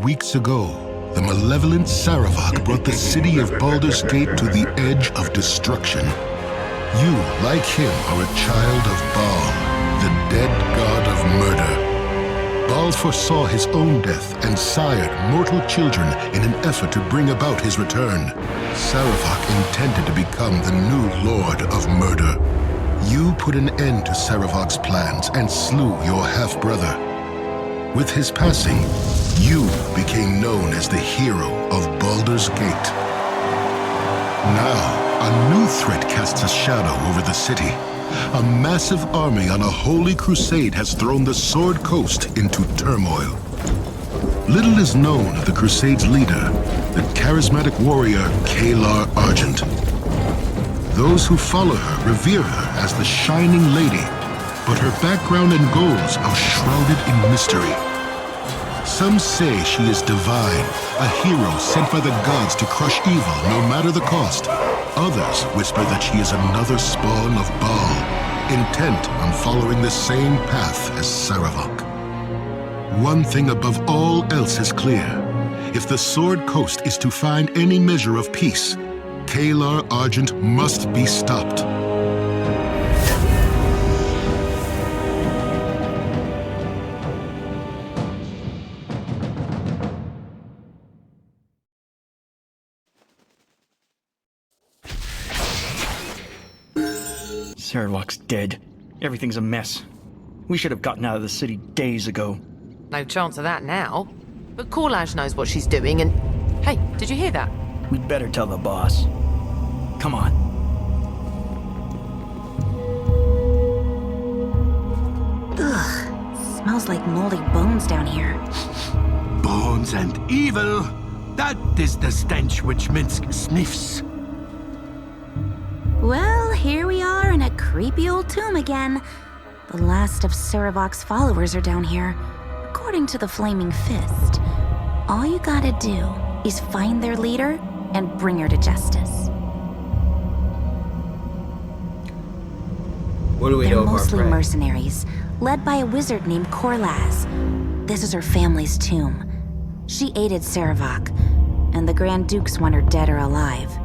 weeks ago, the malevolent Saravak brought the city of Baldur's Gate to the edge of destruction. You, like him, are a child of Baal, the dead god of murder. Baal foresaw his own death and sired mortal children in an effort to bring about his return. Saravak intended to become the new lord of murder. You put an end to Saravak's plans and slew your half-brother. With his passing, you became known as the hero of Baldur's Gate. Now, a new threat casts a shadow over the city. A massive army on a holy crusade has thrown the Sword Coast into turmoil. Little is known of the crusade's leader, the charismatic warrior Kalar Argent. Those who follow her revere her as the Shining Lady, but her background and goals are shrouded in mystery. Some say she is divine, a hero sent by the gods to crush evil no matter the cost. Others whisper that she is another spawn of Baal, intent on following the same path as Saravak. One thing above all else is clear. If the Sword Coast is to find any measure of peace, Kalar Argent must be stopped. Saravak's dead. Everything's a mess. We should have gotten out of the city days ago. No chance of that now. But Korlash knows what she's doing and... Hey, did you hear that? We'd better tell the boss. Come on. Ugh. Smells like moldy bones down here. Bones and evil. That is the stench which Minsk sniffs. Well, here we are in a creepy old tomb again. The last of Saravak's followers are down here, according to the Flaming Fist. All you gotta do is find their leader and bring her to justice. What do we They're know about mostly Prey? mercenaries, led by a wizard named Korlaz. This is her family's tomb. She aided Saravak, and the Grand Dukes want her dead or alive.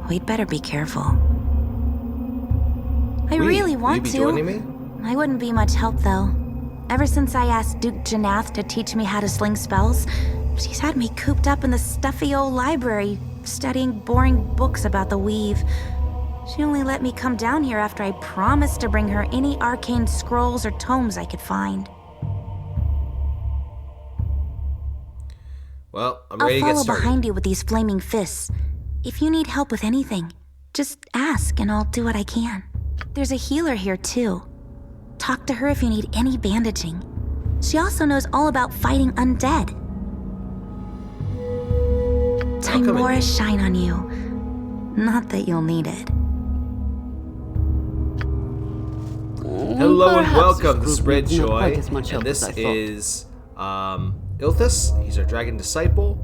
We'd better be careful. I really want to. Will you be joining me? I wouldn't be much help, though. Ever since I asked Duke Janath to teach me how to sling spells, she's had me cooped up in the stuffy old library, studying boring books about the weave. She only let me come down here after I promised to bring her any arcane scrolls or tomes I could find. Well, I'm ready to get I'll follow started. behind you with these flaming fists. If you need help with anything, just ask and I'll do what I can. There's a healer here, too. Talk to her if you need any bandaging. She also knows all about fighting undead. Timora shine on you. Not that you'll need it. Hello and Perhaps welcome. this This is group Red needs not Joy, quite as much help and this as I thought. is Ilthas. He's our dragon disciple,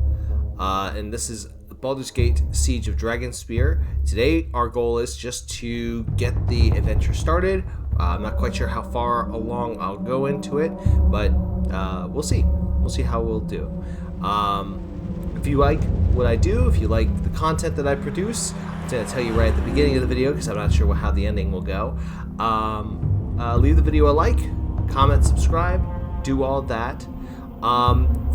and this is Baldur's Gate Siege of Dragonspear. Today, our goal is just to get the adventure started. I'm not quite sure how far along I'll go into it, but we'll see. We'll see how we'll do. If you like what I do, if you like the content that I produce, I'm going to tell you right at the beginning of the video because I'm not sure how the ending will go. Leave the video a like, comment, subscribe, do all that.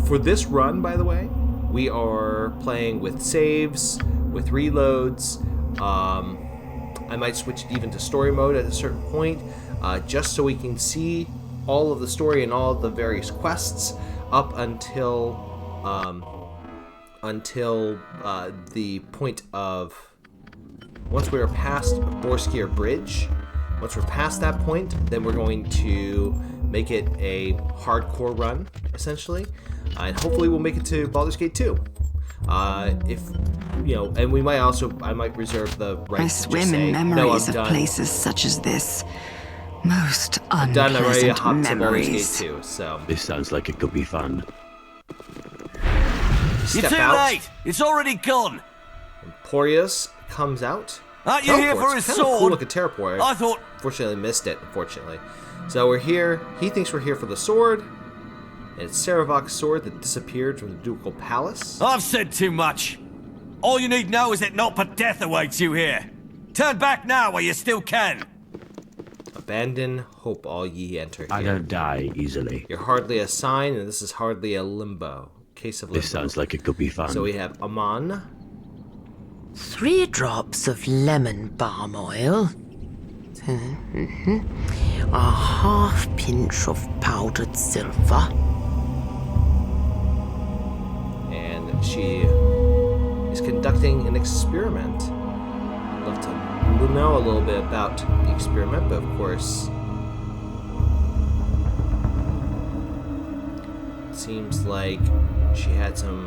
For this run, by the way, we are playing with saves, with reloads. I might switch it even to story mode at a certain point, just so we can see all of the story and all of the various quests up until the point of once we are past Borskir Bridge. Once we're past that point, then we're going to make it a hardcore run, essentially, and hopefully we'll make it to Baldur's Gate 2. If you know, and we might also, I might reserve the right I to swim just say, in no, memories I'm of done. places such as this. Most I'm done. I'm ready to unpleasant hop to Baldur's Gate memories. 2. So This sounds like it could be fun. step You're too out. late. It's already gone. Emporius comes out. Aren't you here for his It's kinda sword? Cool looking teleport. I thought... Unfortunately, missed it. Unfortunately, so we're here. He thinks we're here for the sword. And it's Saravok's sword that disappeared from the ducal palace. I've said too much. All you need know is that naught but death awaits you here. Turn back now while you still can. Abandon hope, all ye enter here. I don't die easily. You're hardly a sign, and this is hardly a limbo. Case of limbo. This sounds like it could be fun. So we have Aman. 3 drops of lemon balm oil. A half pinch of powdered silver. And she is conducting an experiment. I'd love to know a little bit about the experiment, but of course, it seems like she had some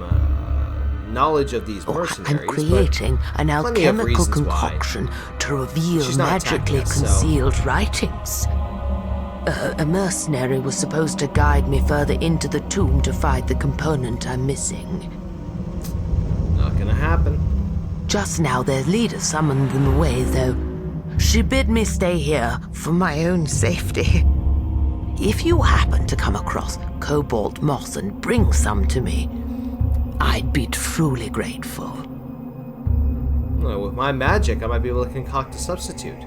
knowledge of these mercenaries. I'm creating an plenty of alchemical reasons concoction to reveal She's not attacking magically us, so- concealed writings. A mercenary was supposed to guide me further into the tomb to find the component I'm missing. Not gonna happen. Just now their leader summoned them away, though. She bid me stay here for my own safety. If you happen to come across cobalt moss and bring some to me, I'd be truly grateful. Well, with my magic, I might be able to concoct a substitute.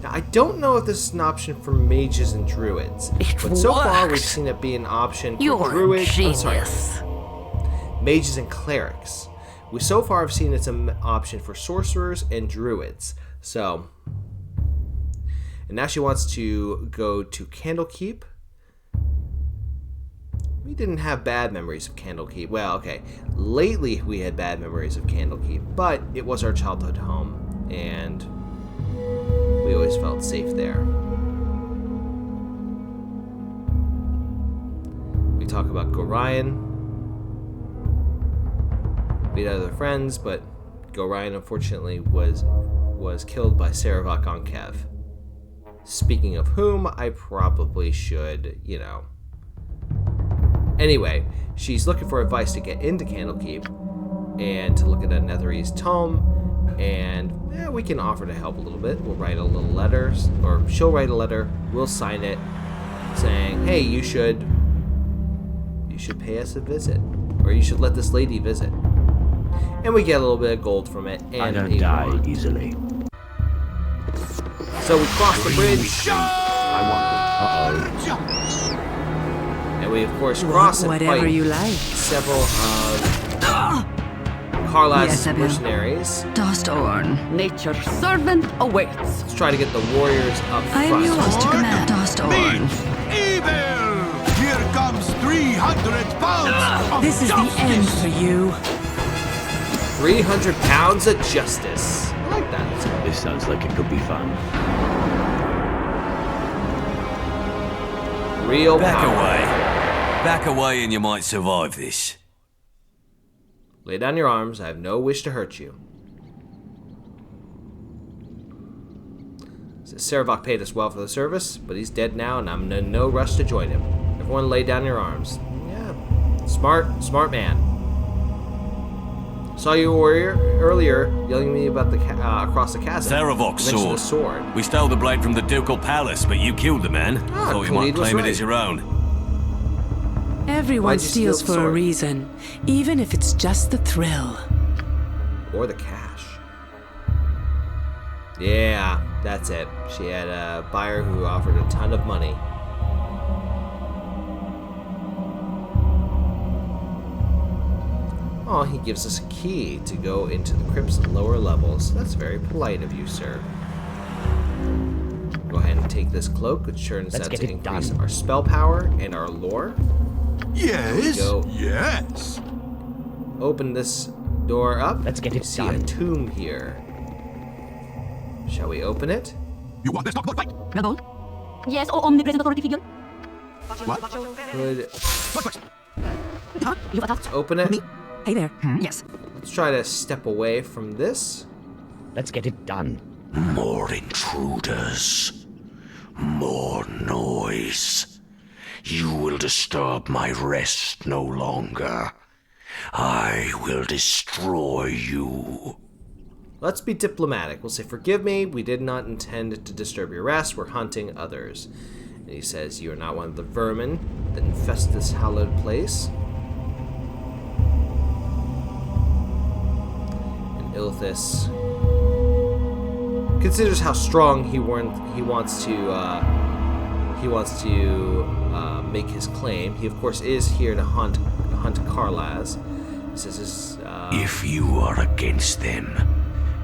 Now, I don't know if this is an option for mages and druids, but so far we've seen it be an option for You're druids. a genius. Mages and clerics. We so far have seen it's an option for sorcerers and druids. So, and now she wants to go to Candlekeep. We didn't have bad memories of Candlekeep. Well, okay, lately we had bad memories of Candlekeep, but it was our childhood home, and we always felt safe there. We talk about Gorion. We had other friends, but Gorion unfortunately was killed by Saravok on Kev. Speaking of whom, I probably should, Anyway, she's looking for advice to get into Candlekeep and to look at a Netherese tome, and we can offer to help a little bit. We'll write a little letter, or she'll write a letter, we'll sign it, saying, hey, you should pay us a visit, or you should let this lady visit. And we get a little bit of gold from it, and I don't die easily. So we cross the bridge. I want it. Uh-oh. And we, of course, cross and Whatever fight you like. several of Karla's mercenaries. Dust Orn. Nature's servant awaits. Let's try to get the warriors up I am front. yours to command. Dust Orn. Evil! Here comes 300 pounds of This is the end for you. 300 pounds of justice. I like that. This sounds like it could be fun. Real Back power. away. Back away and you might survive this. Lay down your arms. I have no wish to hurt you. Saravok paid us well for the service, but he's dead now, and I'm in no rush to join him. Everyone lay down your arms. Yeah. Smart man. Saw you warrior earlier yelling at me about the across the chasm. Saravok's You mentioned sword. the sword. We stole the blade from the ducal palace, but you killed the man. Thought you might Khalid was claim it right. as your own. Everyone Why'd you steal steals the for a sword? reason, even if it's just the thrill. Or the cash. Yeah, that's it. She had a buyer who offered a ton of money. Oh, he gives us a key to go into the crypts and lower levels. That's very polite of you, sir. Go ahead and take this cloak, which turns Let's out get to it increase done. our spell power and our lore. Yes. Go. Yes. Open this door up. Let's get You it see done. a tomb here. Shall we open it? You want this not fight? Rebel? Yes, or omnipresent authority figure. What? Good. Huh? You attacked? Let's open it. Hey there. Yes. Let's try to step away from this. Let's get it done. More intruders. More noise. You will disturb my rest no longer. I will destroy you. Let's be diplomatic. We'll say, forgive me, we did not intend to disturb your rest. We're hunting others. And he says, "You are not one of the vermin that infest this hallowed place." And Ilthas considers how strong he wants to make his claim. He, of course, is here to hunt Karlaz. He says, If you are against them,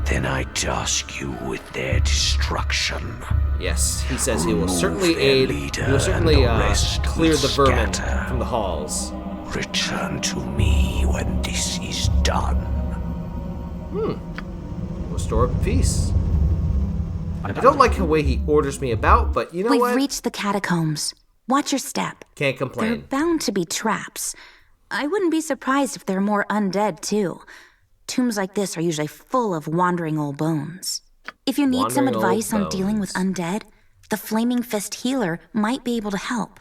then I task you with their destruction. Yes, he says he will certainly Remove aid. their He leader will certainly and the rest clear will the vermin scatter. from the halls. Return to me when this is done. Restore peace. I don't like the way he orders me about, but you know We've what? reached the catacombs. Watch your step. Can't There are complain. bound to be traps. I wouldn't be surprised if there are more undead, too. Tombs like this are usually full of wandering old bones. If you need some Wandering old advice on dealing with bones. undead, the Flaming Fist healer might be able to help.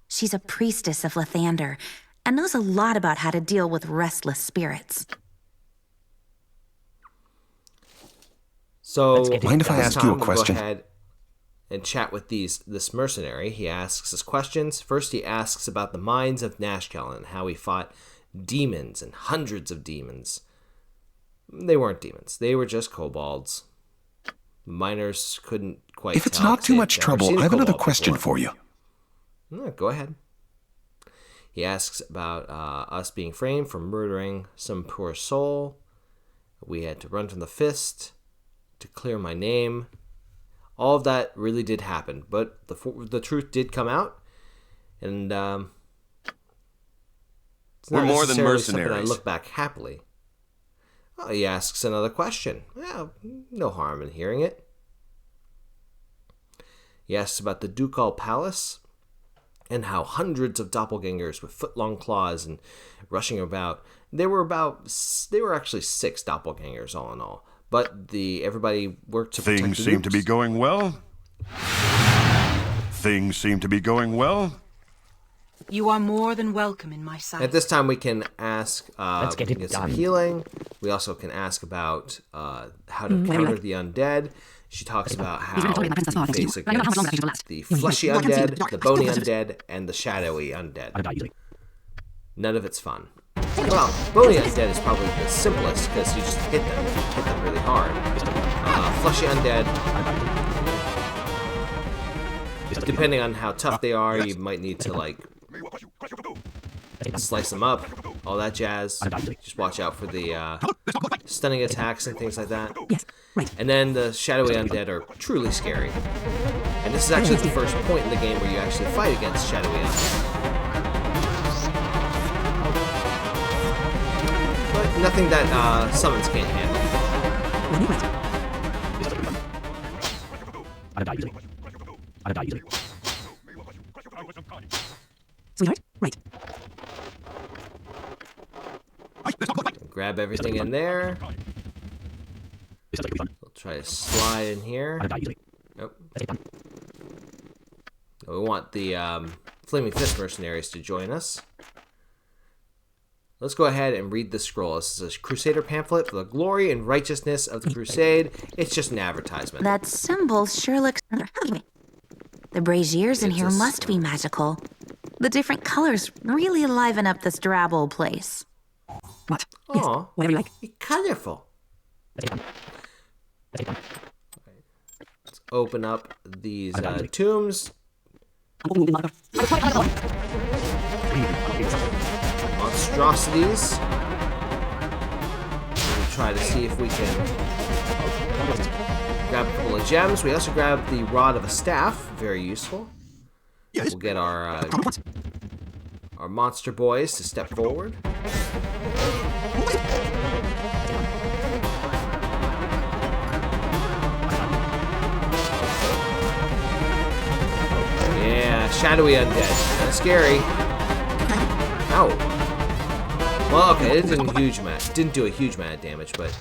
She's a priestess of Lathander and knows a lot about how to deal with restless spirits. So, Mind if I this ask you a time we'll question? Go ahead and chat with this mercenary. He asks us questions. First, he asks about the mines of Nashkel and how he fought demons and hundreds of demons. They weren't demons. They were just kobolds. Miners couldn't quite If it's tell not 'cause too they'd much never trouble, seen a I have another kobold question before. for you. Go ahead. He asks about us being framed for murdering some poor soul. We had to run from the fist to clear my name. All of that really did happen, but the truth did come out, and it's We're not more than necessarily something I mercenaries. look back happily. Oh, he asks another question. Well, no harm in hearing it. He asks about the Ducal Palace and how hundreds of doppelgangers with foot-long claws and rushing about. There were actually 6 doppelgangers all in all. But everybody worked to protect Things the seem to be noobs. going well. Things seem to be going well. You are more than welcome in my sight. At this time, we can ask. Let's get we it can some done. healing. We also can ask about how to counter the undead. She talks about how we face against the fleshy undead, the bony undead, and the shadowy undead. None of it's fun. Well, bony undead is probably the simplest because you just hit them really hard. Fleshy undead, depending on how tough they are, you might need to like slice them up, all that jazz. Just watch out for the stunning attacks and things like that. And then the shadowy undead are truly scary. And this is actually the first point in the game where you actually fight against shadowy undead. But nothing that summons can't handle. Sweetheart, right. Grab everything in there. We'll try to slide in here. Nope. We want the Flaming Fist mercenaries to join us. Let's go ahead and read the scroll. This is a Crusader pamphlet for the glory and righteousness of the Crusade. It's just an advertisement. That symbol sure looks... The braziers in here must be magical. The different colors really liven up this drab old place. What? Aw, whatever you like. Colorful. Let's open up these tombs. Monstrosities. We'll try to see if we can grab a couple of gems. We also grab the rod of a staff, very useful. We'll get our monster boys to step forward. Yeah, shadowy undead. Kind of scary. Ow. Well, okay, it didn't do a huge amount of damage, but.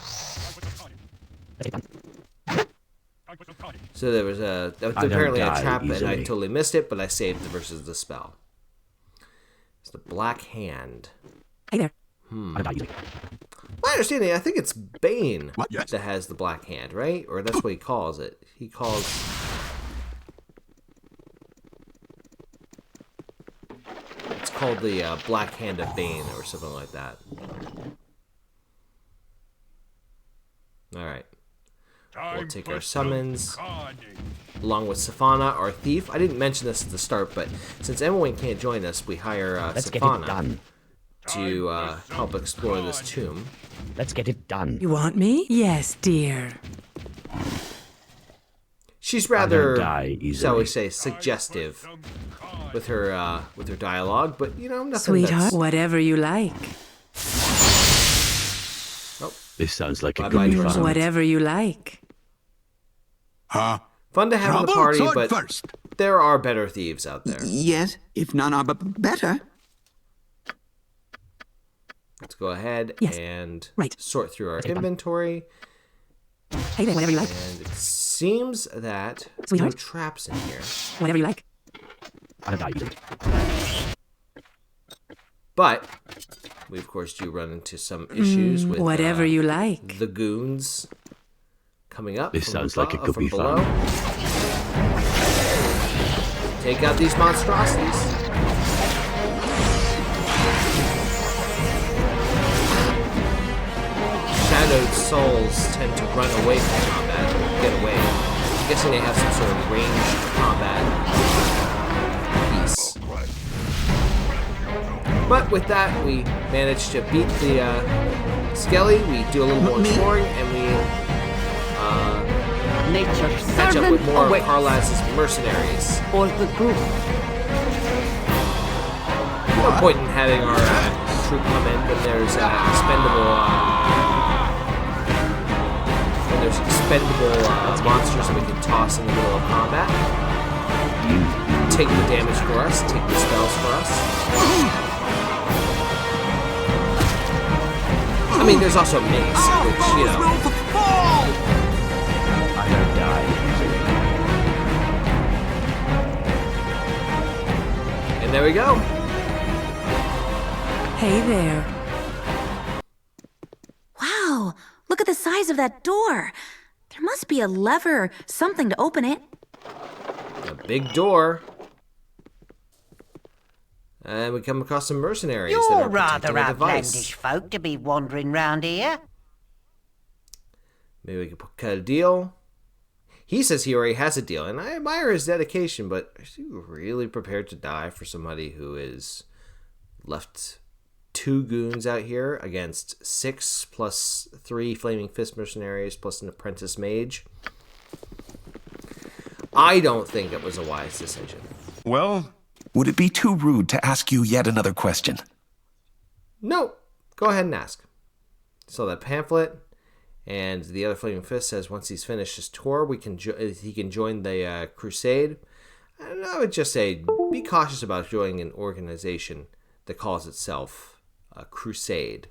So there was apparently a trap, and I totally missed it, but I saved it versus the spell. It's the Black Hand. Hey there. My understanding, I think it's Bane that has the Black Hand, right? Or that's what he calls it. He calls... called the Black Hand of Bane or something like that. Alright. We'll take our summons along with Safana, our thief. I didn't mention this at the start, but since Emmeline can't join us, we hire Safana to help explore this tomb. Let's get it done. You want me? Yes, dear. She's rather, shall we say, suggestive with her dialogue, but you know, nothing. Sweetheart, whatever you like. Oh, this sounds like it could be fun. Whatever you like. Fun to have in the party, but there are better thieves out there. Yes, if none are better. Let's go ahead and sort through our inventory. Hey there, whatever you like. And it seems that no traps in here. Whatever you like. But we of course do run into some issues with whatever you like. The goons coming up. This sounds like it could be below. fun. Take out these monstrosities. Shadowed souls tend to run away from combat, get away. I'm guessing they have some sort of ranged combat piece. But with that, we managed to beat the Skelly. We do a little more exploring, and we catch up with more of Carlas's mercenaries. Or the group. No point in having our troop come in when there's expendable monsters that we can toss in the middle of combat. Take the damage for us, take the spells for us. I mean, there's also mace, which, you know. I don't die easily. And there we go. Hey there. Wow, look at the size of that door. There must be a lever or something to open it. A big door. And we come across some mercenaries that You're are rather protecting a device. outlandish folk to be wandering round here. Maybe we can cut a deal. He says he already has a deal, and I admire his dedication, but are you really prepared to die for somebody who is left 2 goons out here against 6 plus 3 Flaming Fist mercenaries plus an apprentice mage? I don't think it was a wise decision. Well, would it be too rude to ask you yet another question? No, go ahead and ask. So that pamphlet, and the other Flaming Fist says once he's finished his tour, he can join the crusade. And I would just say, be cautious about joining an organization that calls itself a crusade.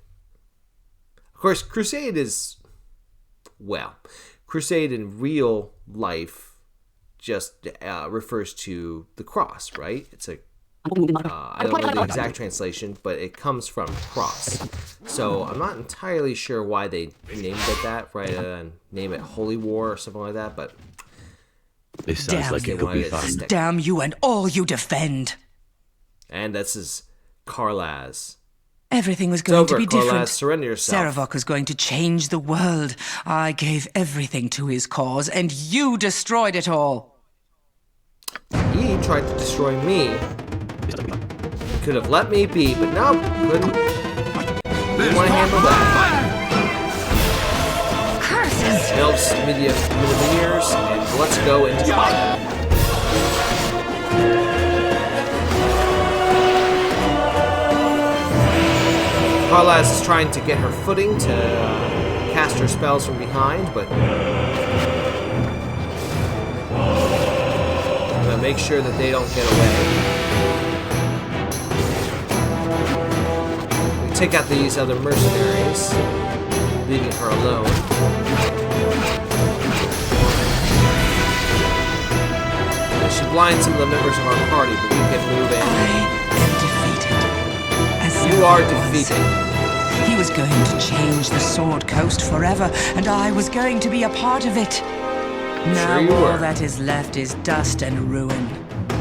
Of course, crusade is, well, crusade in real life just refers to the cross, right? It's a I don't know the exact translation, but it comes from cross. So I'm not entirely sure why they named it that, rather than name it Holy War or something like that, but this sounds like it could be fun. Damn you and all you defend. And this is Carlas. Everything was going to be Carlas, different. surrender yourself. Sarevok was going to change the world. I gave everything to his cause, and you destroyed it all. He tried to destroy me. He could have let me be, but no, couldn't. Didn't want to handle that. Curses! Elves, millimeters, and let's go into combat. Carlas is trying to get her footing to cast her spells from behind, but I'm gonna make sure that they don't get away. We take out these other mercenaries, leaving her alone. She blinds some of the members of our party, but we can move in. You are defeated. He was going to change the Sword Coast forever, and I was going to be a part of it. Now all that is left is dust and ruin.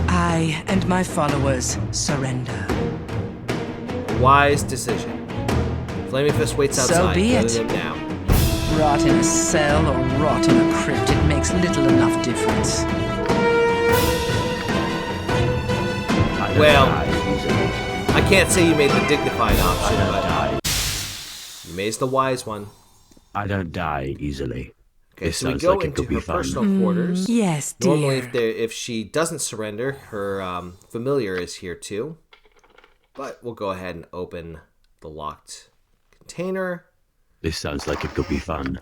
I and my followers surrender. Wise decision. Flaming Fist waits outside. So be it. Him now. Rot in a cell or rot in a crypt, it makes little enough difference. Well, I can't say you made the dignified option, but you made the wise one. I don't die easily. Okay, so we go into her personal quarters. Yes, dear. Normally, if she doesn't surrender, her familiar is here too. But we'll go ahead and open the locked container. This sounds like it could be fun.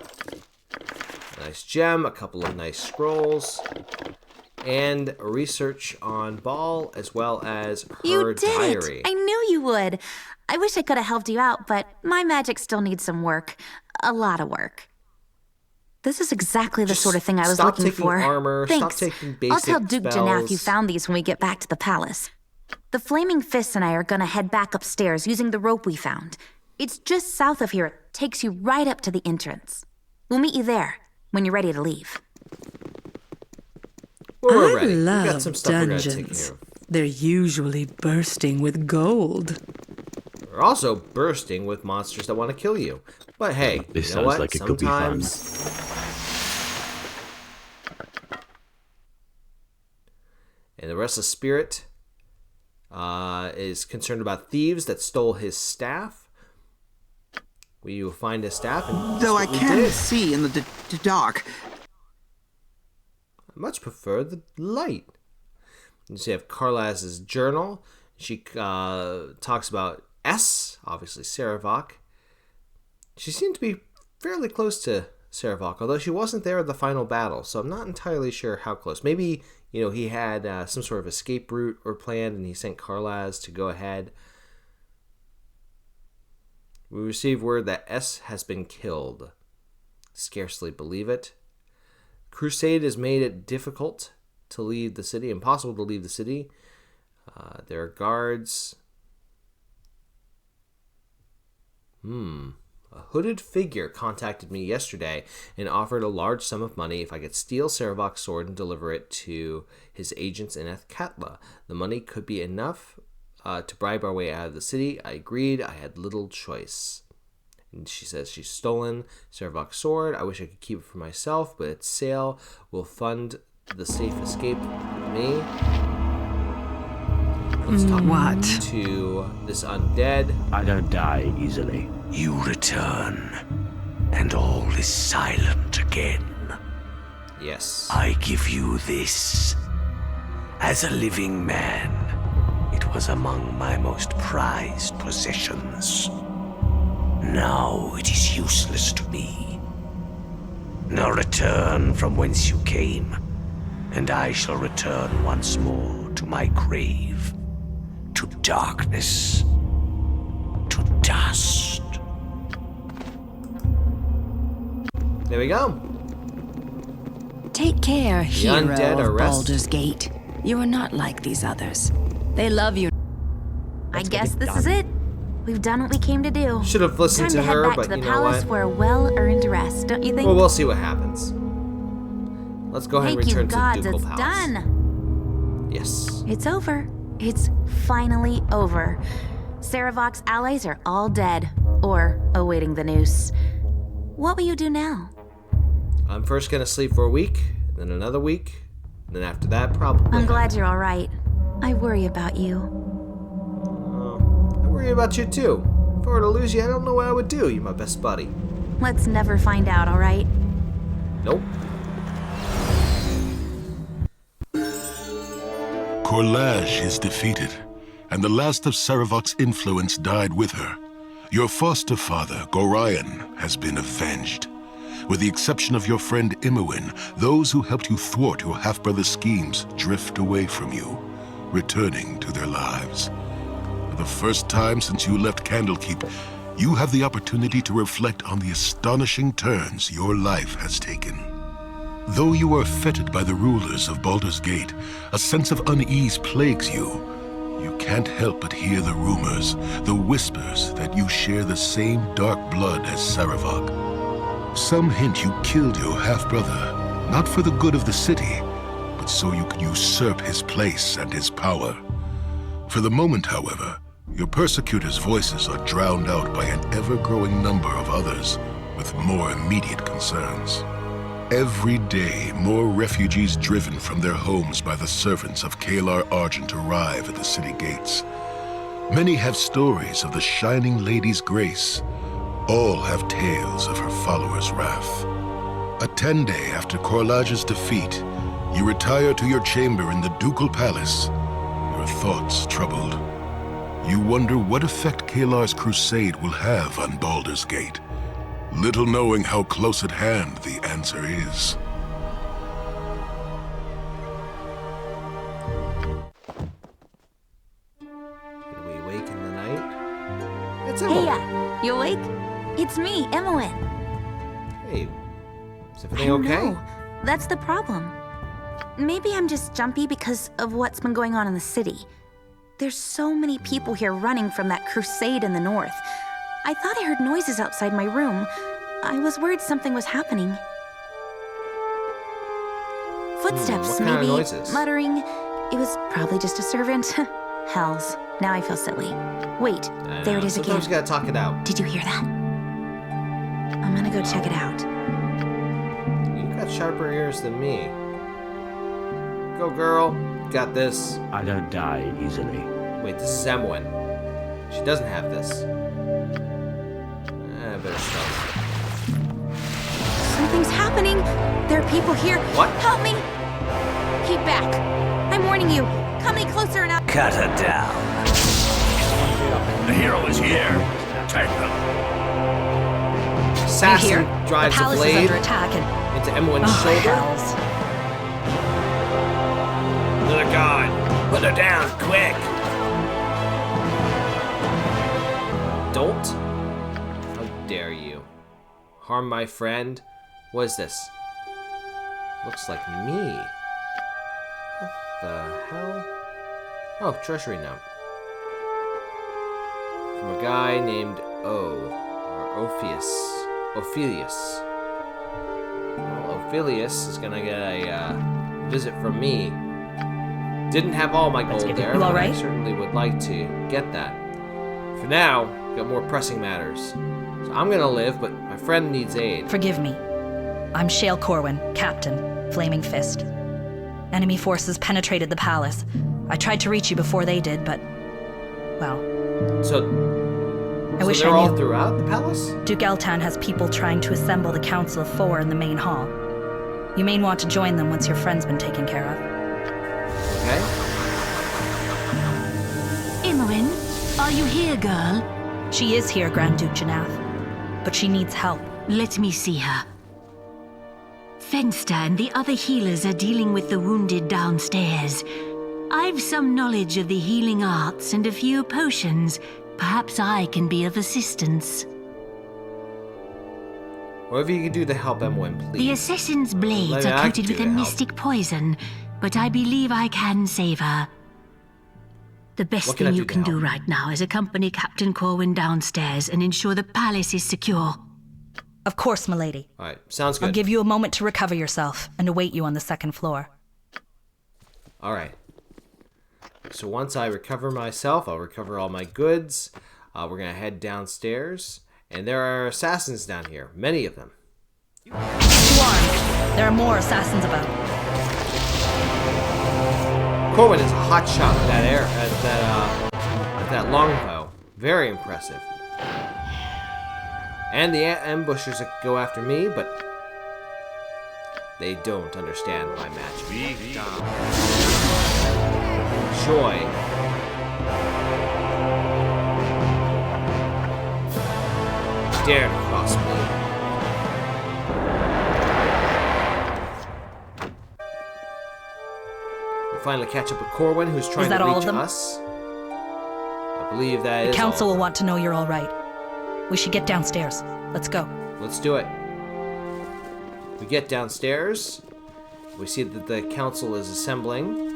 Nice gem, a couple of nice scrolls, and research on Ball, as well as her diary. It. I knew you would. I wish I could have helped you out, but my magic still needs some work. A lot of work. This is exactly the sort of thing I was looking for. Armor, Thanks. Stop taking basic I'll tell Duke Janath you spells. found these when we get back to the palace. The Flaming Fists and I are gonna head back upstairs using the rope we found. It's just south of here. It takes you right up to the entrance. We'll meet you there when you're ready to leave. We're I ready. We got love some stuff we're gonna take dungeons. care of. They're usually bursting with gold. We're also bursting with monsters that want to kill you. But hey, This you know sounds what? like it could be fun. And the restless spirit is concerned about thieves that stole his staff. We will find his staff, and Though I can't see in the dark. I much prefer the light. You see, I have Carlas's journal. She talks about S, obviously Saravok. She seemed to be fairly close to Saravok, although she wasn't there at the final battle, so I'm not entirely sure how close. Maybe, he had some sort of escape route or plan, and he sent Carlas to go ahead. We received word that S has been killed. Scarcely believe it. Crusade has made it difficult to leave the city, impossible to leave the city. There are guards. A hooded figure contacted me yesterday and offered a large sum of money if I could steal Saravok's sword and deliver it to his agents in Athkatla. The money could be enough to bribe our way out of the city. I agreed. I had little choice. And she says she's stolen Saravok's sword. I wish I could keep it for myself, but its sale will fund the safe escape with me. Let's talk to this undead. I don't die easily. You return, and all is silent again. Yes. I give you this. As a living man, it was among my most prized possessions. Now it is useless to me. Now return from whence you came, and I shall return once more to my grave, to darkness, to dust. There we go. Take care, hero undead are of rested. Baldur's Gate. You are not like these others. They love you. I guess this is it. We've done what we came to do. Should have listened Time to her, head back but to the you know palace what? for a well-earned rest, don't you think? Well, we'll see what happens. Let's go ahead and Thank you, return to gods, the Ducal it's Palace. done. Yes. It's over. It's finally over. Saravok's allies are all dead, or awaiting the noose. What will you do now? I'm first gonna sleep for a week, then another week, and then after that, probably. I'm glad you're all right. I worry about you. I worry about you too. If I were to lose you, I don't know what I would do. You're my best buddy. Let's never find out, all right? Nope. Korlaj is defeated, and the last of Saravok's influence died with her. Your foster father, Gorion, has been avenged. With the exception of your friend Imowin, those who helped you thwart your half-brother's schemes drift away from you, returning to their lives. For the first time since you left Candlekeep, you have the opportunity to reflect on the astonishing turns your life has taken. Though you are fettered by the rulers of Baldur's Gate, a sense of unease plagues you. You can't help but hear the rumors, the whispers that you share the same dark blood as Saravok. Some hint you killed your half-brother, not for the good of the city, but so you could usurp his place and his power. For the moment, however, Your persecutors' voices are drowned out by an ever-growing number of others with more immediate concerns. Every day, more refugees driven from their homes by the servants of Kalar Argent arrive at the city gates. Many have stories of the Shining Lady's grace. All have tales of her followers' wrath. A 10-day after Korlaj's defeat, you retire to your chamber in the Ducal Palace, your thoughts troubled. You wonder what effect Kalar's crusade will have on Baldur's Gate, little knowing how close at hand the answer is. Did we wake in the night? It's Hey, Emily. you awake? It's me, Emmeline. Hey, is everything okay? No, that's the problem. Maybe I'm just jumpy because of what's been going on in the city. There's so many people here running from that crusade in the north. I thought I heard noises outside my room. I was worried something was happening. Footsteps, what kind of maybe, noises? muttering. It was probably just a servant. Hells, now I feel silly. Wait, there it is again. Sometimes you gotta talk it out. Did you hear that? I'm gonna go check it out. You got sharper ears than me. Go, girl. You got this. I don't die easily. Wait, this is Emwyn. She doesn't have this. I better stop. Something's happening. There are people here. What? Help me. Keep back. I'm warning you. Come any closer and I'll... Cut her down. The hero is here. Take them. Assassin drives the a palace blade is under attack and... into Emwyn's shoulder. Hells. To the god. Put her down, quick. Don't. How dare you. Harm my friend? What is this? Looks like me. What the hell? Oh, treasury note. From a guy named Ophelius. Well, Ophelius is gonna get a visit from me. Didn't have all my gold there, but I certainly would like to get that. For now, got more pressing matters. So I'm gonna live, but my friend needs aid. Forgive me. I'm Shale Corwin, Captain, Flaming Fist. Enemy forces penetrated the palace. I tried to reach you before they did, but... well... So wish they're I all knew. throughout the palace? Duke Eltan has people trying to assemble the Council of Four in the main hall. You may want to join them once your friend's been taken care of. Okay. Imoen, are you here, girl? She is here, Grand Duke Janath, but she needs help. Let me see her. Fenster and the other healers are dealing with the wounded downstairs. I've some knowledge of the healing arts and a few potions. Perhaps I can be of assistance. Whatever you can do to help Emwyn, please. The assassin's blades Let me are coated do with a to help. mystic poison, but I believe I can save her. The best What can I thing do you to can do help? right now is accompany Captain Corwin downstairs and ensure the palace is secure. Of course, milady. Alright, sounds good. I'll give you a moment to recover yourself and await you on the second floor. Alright. So once I recover myself, I'll recover all my goods. We're gonna head downstairs. And there are assassins down here. Many of them. To arms. There are more assassins about. Corwin is a hot shot with that with that longbow. Very impressive. And the ambushers that go after me, but they don't understand my magic. Joy. Dare to cross me. We finally catch up with Corwin, who's trying that to all reach of them? us. I believe that The is council all. will want to know you're all right. We should get downstairs. Let's go. Let's do it. We get downstairs. We see that the council is assembling.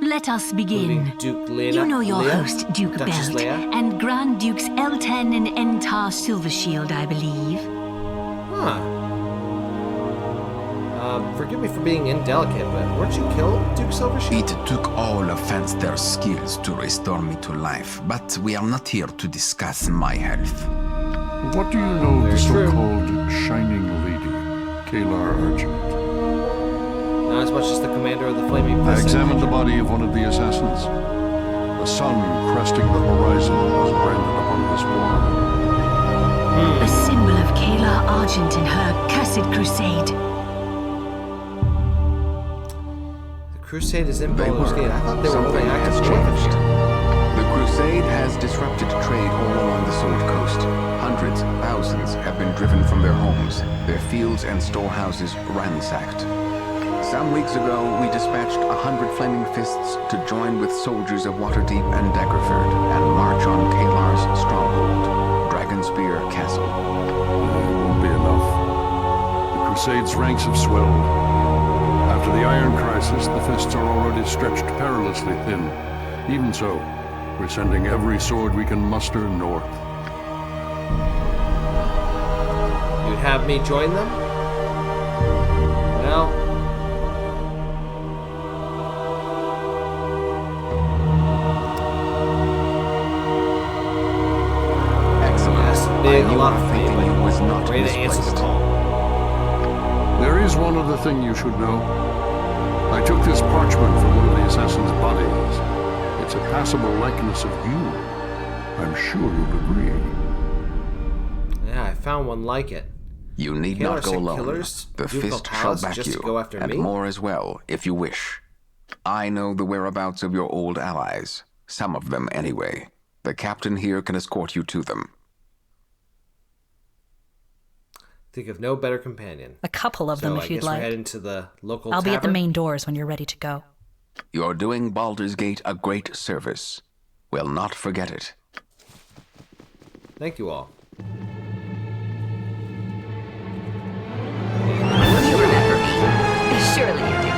Let us begin. Including Duke Lena. You know your Leah, host, Duke Duchess Belt, Leia. and Grand Dukes Eltan and Entar Silvershield, I believe. Huh. forgive me for being indelicate, but weren't you killed, Duke Silvershield? It took all of their skills to restore me to life, but we are not here to discuss my health. What do you know of the so-called Shining Lady, Kalar Argent? Not as much as the commander of the Flaming I Fist. examined the body of one of the assassins. The sun cresting the horizon was branded upon his wall. A symbol of Kalar Argent in her cursed crusade. The crusade is in Baldur's Gate. I thought they were only active changed. The crusade has disrupted trade all along the Sword Coast. Hundreds, thousands have been driven from their homes, their fields and storehouses ransacked. Some weeks ago, we dispatched 100 Flaming Fists to join with soldiers of Waterdeep and Daggerford and march on Kalar's stronghold, Dragonspear Castle. It won't be enough. The Crusade's ranks have swelled. After the Iron Crisis, the Fists are already stretched perilously thin. Even so, we're sending every sword we can muster north. You'd have me join them? Well... I knew our thinking was not ready to answer the call. There is one other thing you should know. I took this parchment from one of the assassin's bodies. It's a passable likeness of you. I'm sure you'll agree. Yeah, I found one like it. You need Kalar not go sent alone. killers The to Ducal Fist shall Palace back just you, to go after and me? more as well, if you wish. I know the whereabouts of your old allies. Some of them, anyway. The captain here can escort you to them. Think of no better companion. A couple of them, if you'd like. We're heading to the local I'll be at the tavern. main doors when you're ready to go. You're doing Baldur's Gate a great service. We'll not forget it. Thank you all. You remember me. Surely you do.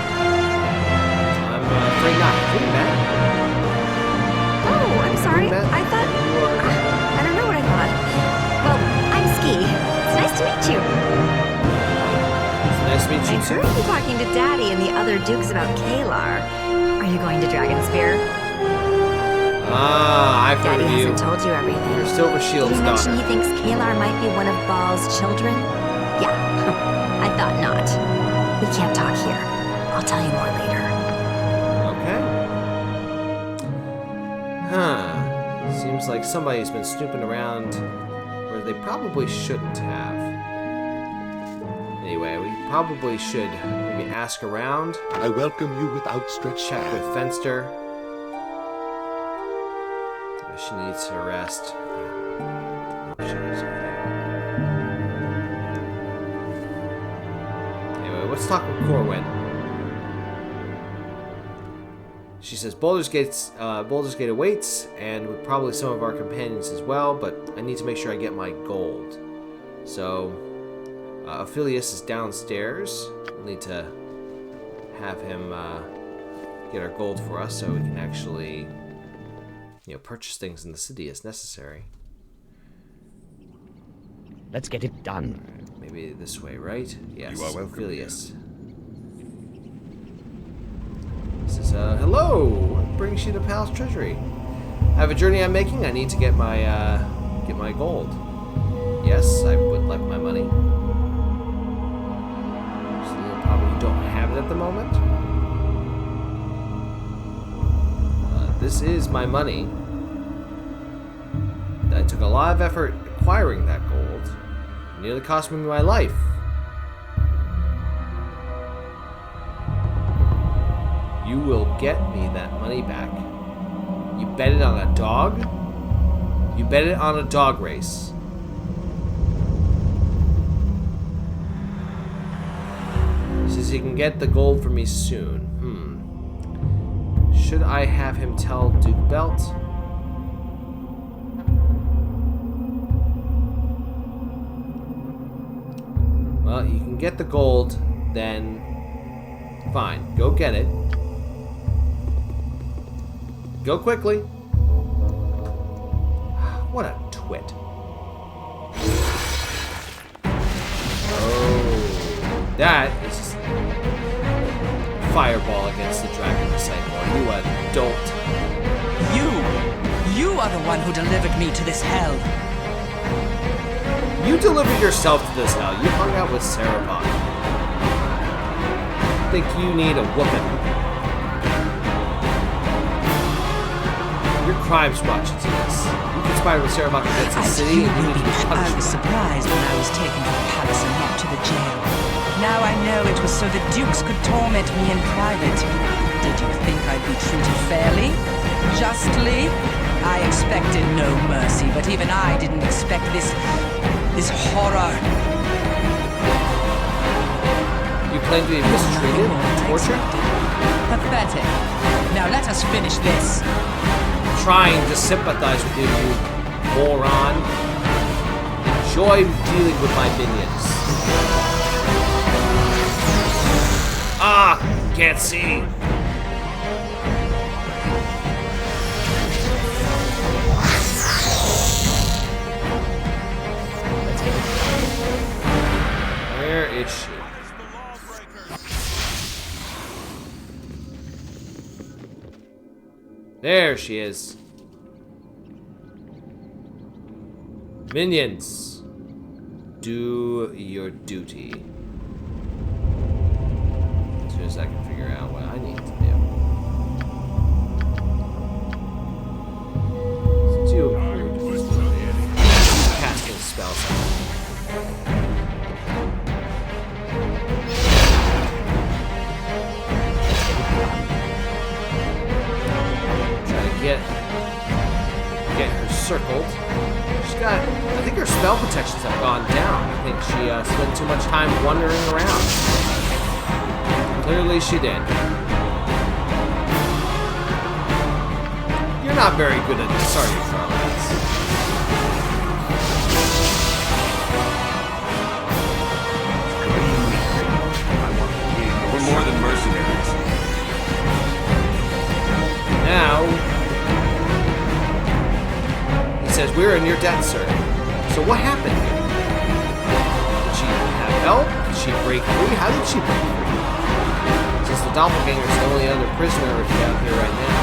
I'm afraid not. Hey, Matt. Oh, I'm sorry. Matt? I thought... I don't know what I thought. Well, I'm Ski. It's nice to meet you. It's nice to meet you, I heard you talking to Daddy and the other dukes about Kalar. Are you going to Dragonspear? Ah, I've heard Daddy of you. hasn't told you everything. You're Silvershield's Did he mention daughter. he thinks Kalar might be one of Baal's children? Yeah, I thought not. We can't talk here. I'll tell you more later. Okay. Huh. Seems like somebody's been snooping around where they probably shouldn't have. Anyway, we probably should maybe ask around. I welcome you with outstretched Check with hand. Fenster. She needs to rest. Oh, she needs okay. Anyway, let's talk with Corwin. She says Baldur's Gate awaits, and with probably some of our companions as well, but I need to make sure I get my gold. So, Ophelius is downstairs. We'll need to have him get our gold for us so we can actually, purchase things in the city as necessary. Let's get it done. Maybe this way, right? Yes. You are welcome, Ophelius. Says, hello! What brings you to Palace Treasury? I have a journey I'm making. I need to get my gold. Yes, I would like my money. So you probably don't have it at the moment. This is my money. I took a lot of effort acquiring that gold. It nearly cost me my life. You will get me that money back. You bet it on a dog? You bet it on a dog race. Says he can get the gold for me soon. Should I have him tell Duke Belt? Well, you can get the gold, then fine. Go get it. Go quickly. What a twit. Oh. That is fireball against the dragon disciple. You adult. You are the one who delivered me to this hell. You delivered yourself to this hell. You hung out with Sarabon. I think you need a whooping. Your crimes brought you to this. You conspired with Sarabon against the city, and you need to be punished. I was surprised when I was taken to the palace and not to the jail. Now I know it was so the dukes could torment me in private. Did you think I'd be treated fairly? Justly? I expected no mercy, but even I didn't expect this horror. You claim to be mistreated, tortured? Pathetic. Now let us finish this. Trying to sympathize with you, you moron. Enjoy dealing with my minions. Ah! Can't see. Where is she? There she is. Minions, do your duty. As soon as I can figure out what I need to do. Since you approved casting spells on me. Get her circled. She's got, I think her spell protections have gone down. I think she spent too much time wandering around. Clearly she did. You're not very good at disarming Charlottes. We're more than mercenaries. Now says we're in your debt, sir. So what happened here? Did she have help? Did she break free? How did she break free? Since the doppelganger is the only other prisoner out here right now.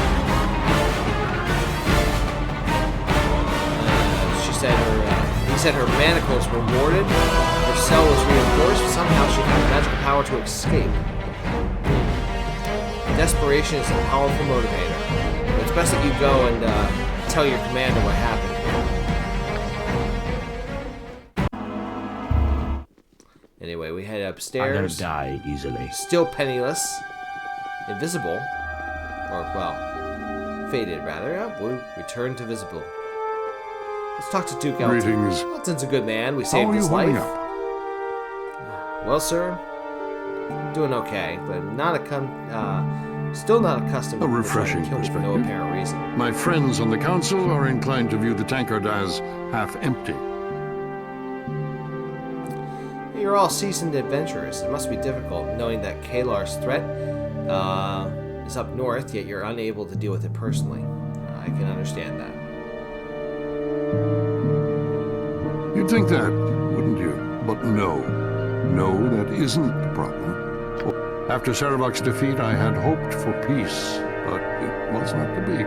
He said her manacles were warded, her cell was reinforced, but somehow she had the magical power to escape. Desperation is a powerful motivator. But it's best that you go and tell your commander what happened. Anyway, we head upstairs. I don't die easily. Still penniless. Invisible. Or, well, faded, rather. Yeah, we return to visible. Let's talk to Duke Elton. Greetings. Elton's a good man. We saved his life. Well, sir, I'm doing okay, but still not accustomed to refreshing perspective. For no apparent reason. My friends on the council are inclined to view the tankard as half empty. You're all seasoned adventurers. It must be difficult knowing that Kalar's threat is up north, yet you're unable to deal with it personally. I can understand that. You'd think that, wouldn't you? But no. No, that isn't the problem. After Sarevok's defeat, I had hoped for peace, but it was not to be.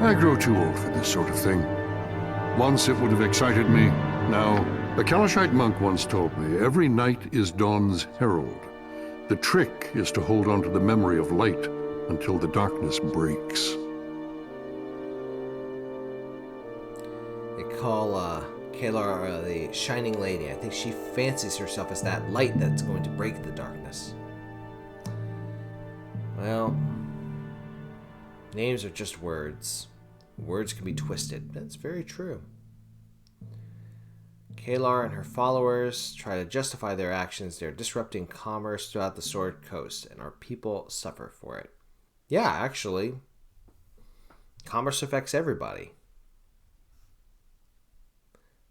I grow too old for this sort of thing. Once it would have excited me. Now, a Kalashite monk once told me, every night is dawn's herald. The trick is to hold on to the memory of light until the darkness breaks. They call Kalar the Shining Lady. I think she fancies herself as that light that's going to break the darkness. Well, names are just words. Words can be twisted. That's very true. Kalar and her followers try to justify their actions. They're disrupting commerce throughout the Sword Coast, and our people suffer for it. Yeah, actually, commerce affects everybody.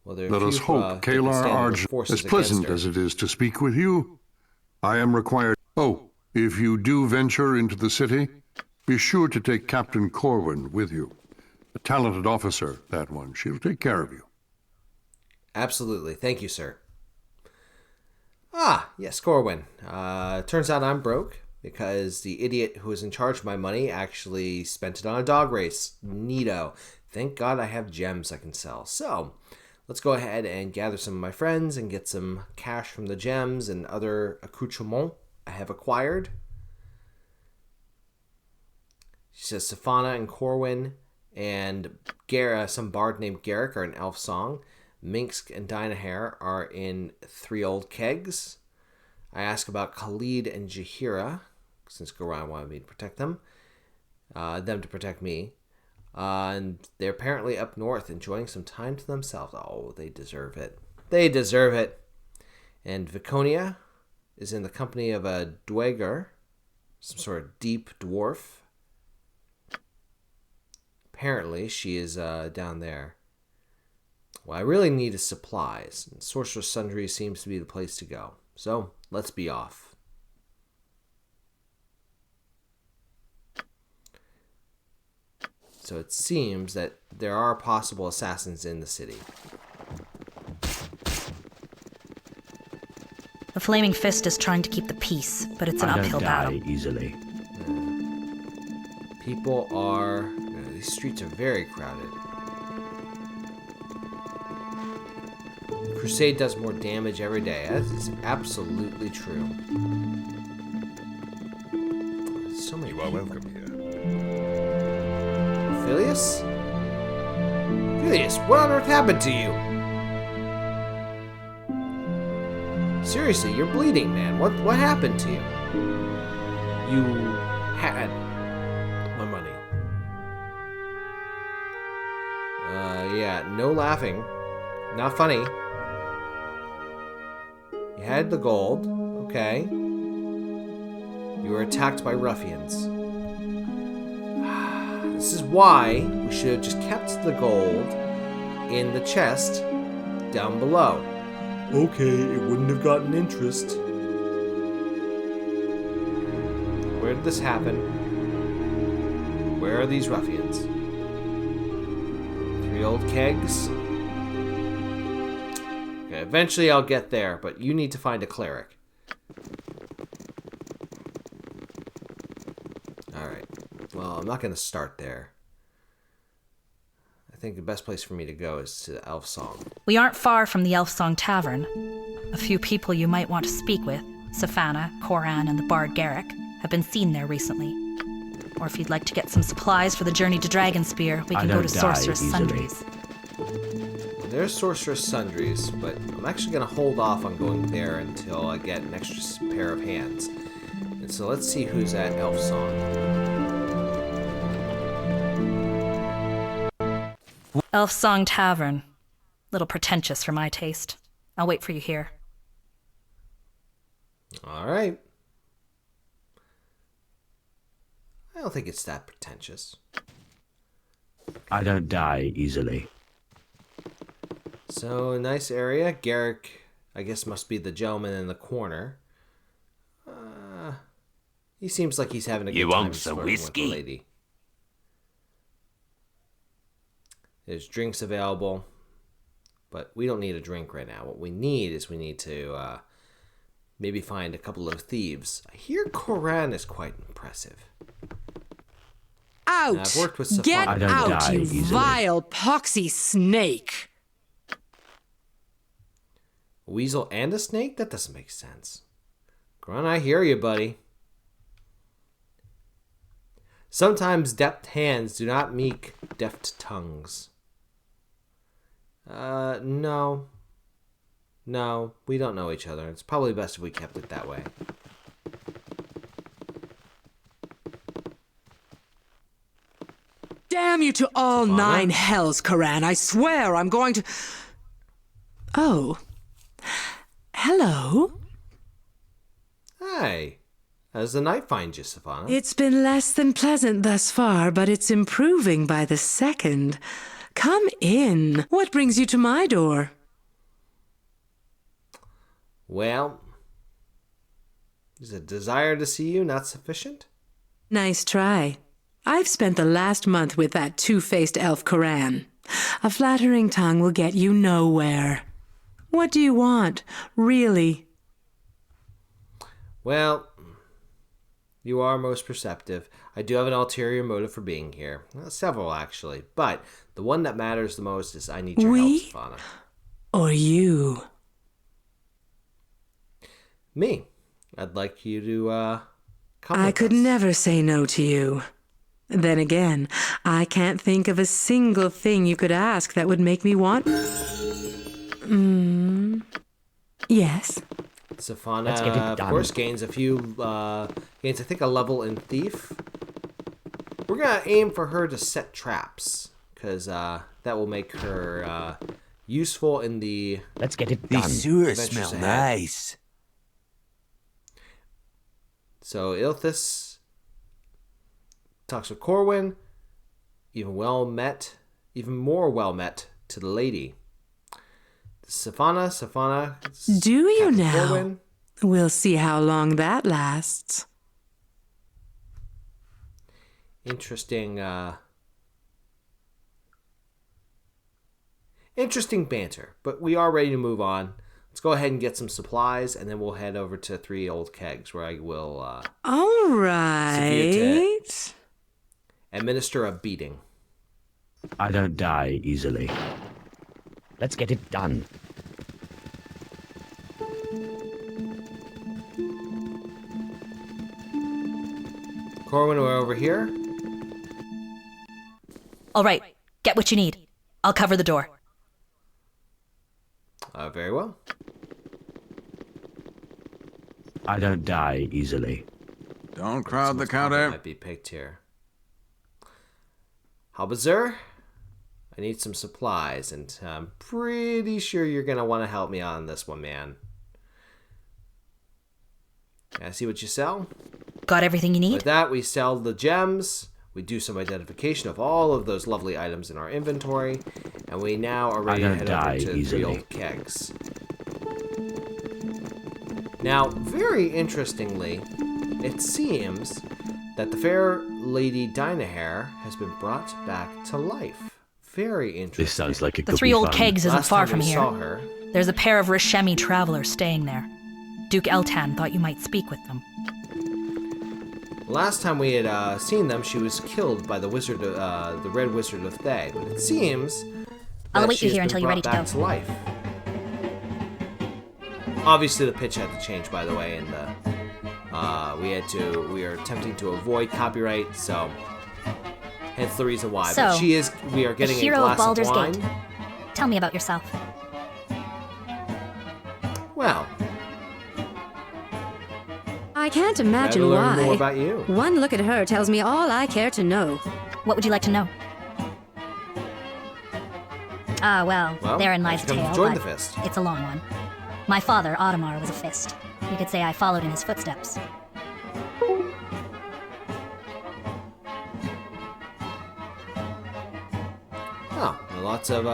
Well, let us hope Kalar Arj, as pleasant as it is to speak with you, I am required. Oh, if you do venture into the city, be sure to take Captain Corwin with you. A talented officer, that one. She'll take care of you. Absolutely. Thank you, sir. Ah, yes, Corwin. Turns out I'm broke because the idiot who was in charge of my money actually spent it on a dog race. Neato. Thank God I have gems I can sell. So, let's go ahead and gather some of my friends and get some cash from the gems and other accoutrements I have acquired. She says Safana and Corwin and some bard named Garrick are in Elf Song. Minsk and Dynahair are in Three Old Kegs. I ask about Khalid and Jahira, since Goran wanted me to protect them. Them to protect me. And they're apparently up north enjoying some time to themselves. Oh, they deserve it. They deserve it. And Viconia is in the company of a Dweger, some sort of deep dwarf. Apparently, she is down there. What I really need is supplies, and Sorcerer's Sundry seems to be the place to go. So, let's be off. So it seems that there are possible assassins in the city. The Flaming Fist is trying to keep the peace, but it's an uphill battle. Easily. People are... these streets are very crowded. Crusade does more damage every day. That is absolutely true. So many. You are welcome here. Phileas? Phileas, what on earth happened to you? Seriously, you're bleeding, man. What happened to you? You had my money. Yeah, no laughing. Not funny. You had the gold, okay. You were attacked by ruffians. This is why we should have just kept the gold in the chest down below. Okay, it wouldn't have gotten interest. Where did this happen? Where are these ruffians? Three Old Kegs? Okay, eventually I'll get there, but you need to find a cleric. Alright. Well, I'm not going to start there. I think the best place for me to go is to Elf Song. We aren't far from the Elf Song Tavern. A few people you might want to speak with, Safana, Koran, and the Bard Garrick, have been seen there recently. Or if you'd like to get some supplies for the journey to Dragonspear, we can go to Sorceress Sundries. Well, there's Sorceress Sundries, but I'm actually going to hold off on going there until I get an extra pair of hands. And so let's see who's at Elf Song. Elf Song Tavern. Little pretentious for my taste. I'll wait for you here. Alright. I don't think it's that pretentious. I don't die easily. So, a nice area. Garrick, I guess, must be the gentleman in the corner. He seems like he's having a good time. You want some flirting with the whiskey? lady. There's drinks available, but we don't need a drink right now. What we need is we need to maybe find a couple of thieves. I hear Koran is quite impressive. Out! I've worked with Safari. Get out, you vile, poxy snake! A weasel and a snake? That doesn't make sense. Koran, I hear you, buddy. Sometimes deft hands do not meet deft tongues. No. No, we don't know each other. It's probably best if we kept it that way. Damn you to all nine hells, Koran. I swear I'm going to... Oh. Hello? Hey. How does the night find you, Safana? It's been less than pleasant thus far, but it's improving by the second. Come in. What brings you to my door? Well, is a desire to see you not sufficient? Nice try. I've spent the last month with that two-faced elf Koran. A flattering tongue will get you nowhere. What do you want, really? Well, you are most perceptive. I do have an ulterior motive for being here. Well, several, actually. But the one that matters the most is I need your help, Savannah. Or you? Me. I'd like you to, come I with could us. never say no to you. Then again, I can't think of a single thing you could ask that would make me want... Yes? Savannah, of course, gains a few, gains, I think, a level in Thief. We're gonna aim for her to set traps, because, that will make her, useful in the... Let's get it done. The sewers smell nice. So, Ilthas talks with Corwin, even more well met to the lady. Savannah. Do you Captain now? Corwin. We'll see how long that lasts. Interesting banter, but we are ready to move on. Let's go ahead and get some supplies, and then we'll head over to Three Old Kegs, where I will All right. administer a beating. I don't die easily. Let's get it done. Corwin, we're over here. All right, get what you need. I'll cover the door. Very well. I don't die easily. Don't crowd the counter. Might be picked here. Halbazer, I need some supplies, and I'm pretty sure you're gonna want to help me on this one, man. Can I see what you sell? Got everything you need? With that, we sell the gems. We do some identification of all of those lovely items in our inventory, and we now are ready to head over to Three Old Kegs. Now, very interestingly, it seems that the fair lady Dynahair has been brought back to life. Very interesting. This sounds like it could The Three be Old fun. Kegs isn't Last far time from we here. saw her, There's a pair of Rishemi travelers staying there. Duke Eltan thought you might speak with them. last time we had seen them, she was killed by the wizard, the Red Wizard of Thay. But it seems I'll wait you here until you're ready to go. To life. Obviously, the pitch had to change, by the way, and we are attempting to avoid copyright, so hence the reason why. So, but we are getting the hero a glass of Baldur's of wine. Gate. Tell me about yourself. Well, I can't imagine I'd learn why. more about you. One look at her tells me all I care to know. What would you like to know? Well, therein lies the tale, join but the fist. it's a long one. My father, Audemar, was a fist. You could say I followed in his footsteps. Oh, lots of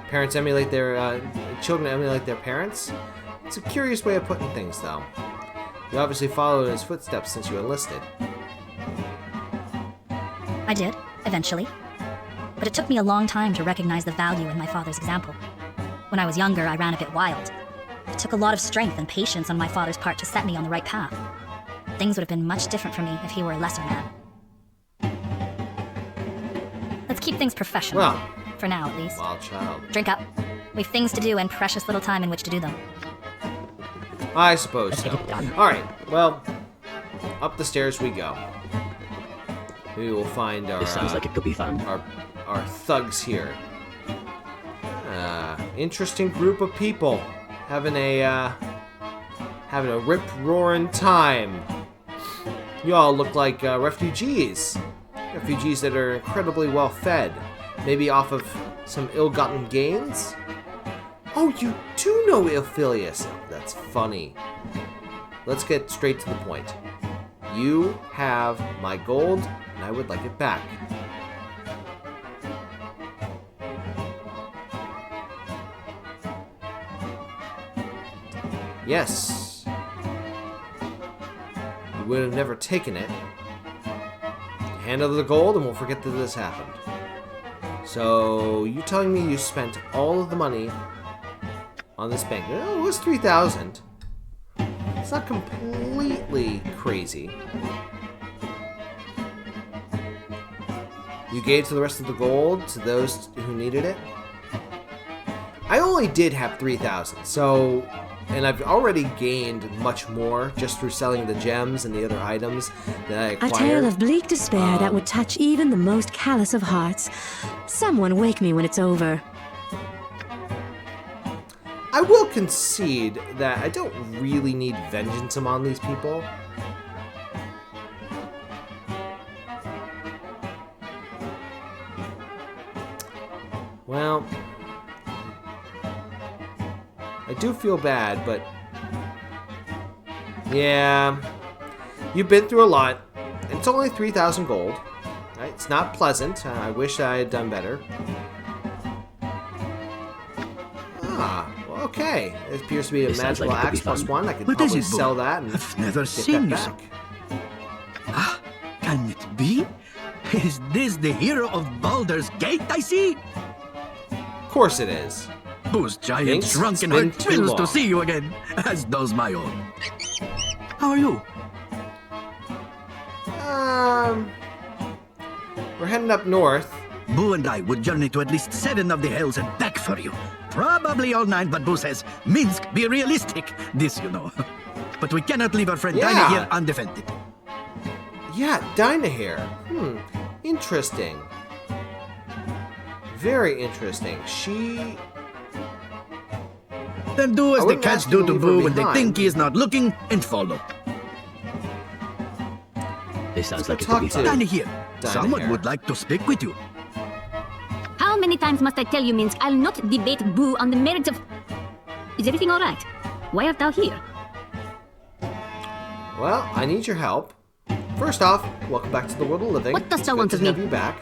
parents emulate their children emulate their parents. It's a curious way of putting things, though. You obviously followed in his footsteps since you enlisted. I did, eventually. But it took me a long time to recognize the value in my father's example. When I was younger, I ran a bit wild. It took a lot of strength and patience on my father's part to set me on the right path. Things would have been much different for me if he were a lesser man. Let's keep things professional. Well, for now, at least. Wild child. Drink up. We've things to do and precious little time in which to do them. I suppose so. Alright, well, up the stairs we go. We will find our... This sounds like it could be fun. Our thugs here. Interesting group of people. Having a rip-roaring time. You all look like refugees. Refugees that are incredibly well fed. Maybe off of some ill-gotten gains? Oh, you do know Ilthas. That's funny. Let's get straight to the point. You have my gold, and I would like it back. Yes. You would have never taken it. Hand over the gold, and we'll forget that this happened. So, you telling me you spent all of the money on this bank? Oh, it was 3,000. It's not completely crazy. You gave to the rest of the gold to those who needed it? I only did have 3,000, so... And I've already gained much more just through selling the gems and the other items that I acquired. A tale of bleak despair that would touch even the most callous of hearts. Someone wake me when it's over. I will concede that I don't really need vengeance among these people. Well, I do feel bad, but yeah, you've been through a lot. It's only 3,000 gold. Right? It's not pleasant. I wish I had done better. Ah, well, okay. It appears to be a magical axe +1. I could probably sell that and I've never get seen that you back. Ah, can it be? Is this the hero of Baldur's Gate I see? Of course it is. Whose giant Thanks, shrunken it's been heart too thrills long. to see you again, as does my own. How are you? We're heading up north. Boo and I would journey to at least 7 of the hells and back for you. Probably all 9, but Boo says, Minsk, be realistic. This, you know. But we cannot leave our friend Dinah here undefended. Yeah, Dinah here. Interesting. Very interesting. She... Then do as I the wouldn't cats ask do you to to leave her Boo when they behind. think he is not looking and follow. This sounds like it talk could be to fun. Dinah here. Dinah Someone here. would like to speak with you. How many times must I tell you, Minsk, I'll not debate Boo on the merits of... Is everything all right? Why art thou here? Well, I need your help. First off, welcome back to the world of living. What dost It's thou good want to of me? have you back.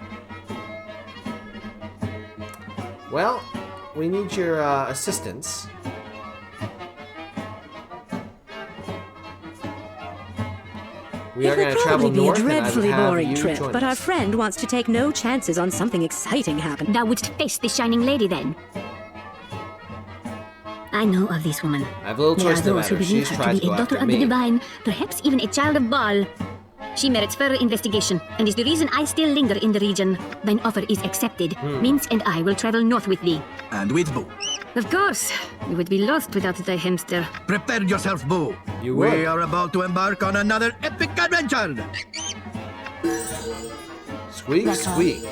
Well, we need your assistance. We It are going would to travel probably be a north, and I would dreadfully have boring you trip, join but our us. friend wants to take no chances on something exciting happening. Thou wouldst face the Shining Lady, then? I know of this woman. I have little There are choice in the those who matter. believe She's her tried to to be go a daughter after of the me. divine, perhaps even a child of Baal. She merits further investigation, and is the reason I still linger in the region. Thine offer is accepted. Minsk and I will travel north with thee. And with Boo. Of course. We would be lost without thy hamster. Prepare yourself, Boo. You We would. are about to embark on another epic adventure. Squeak, squeak.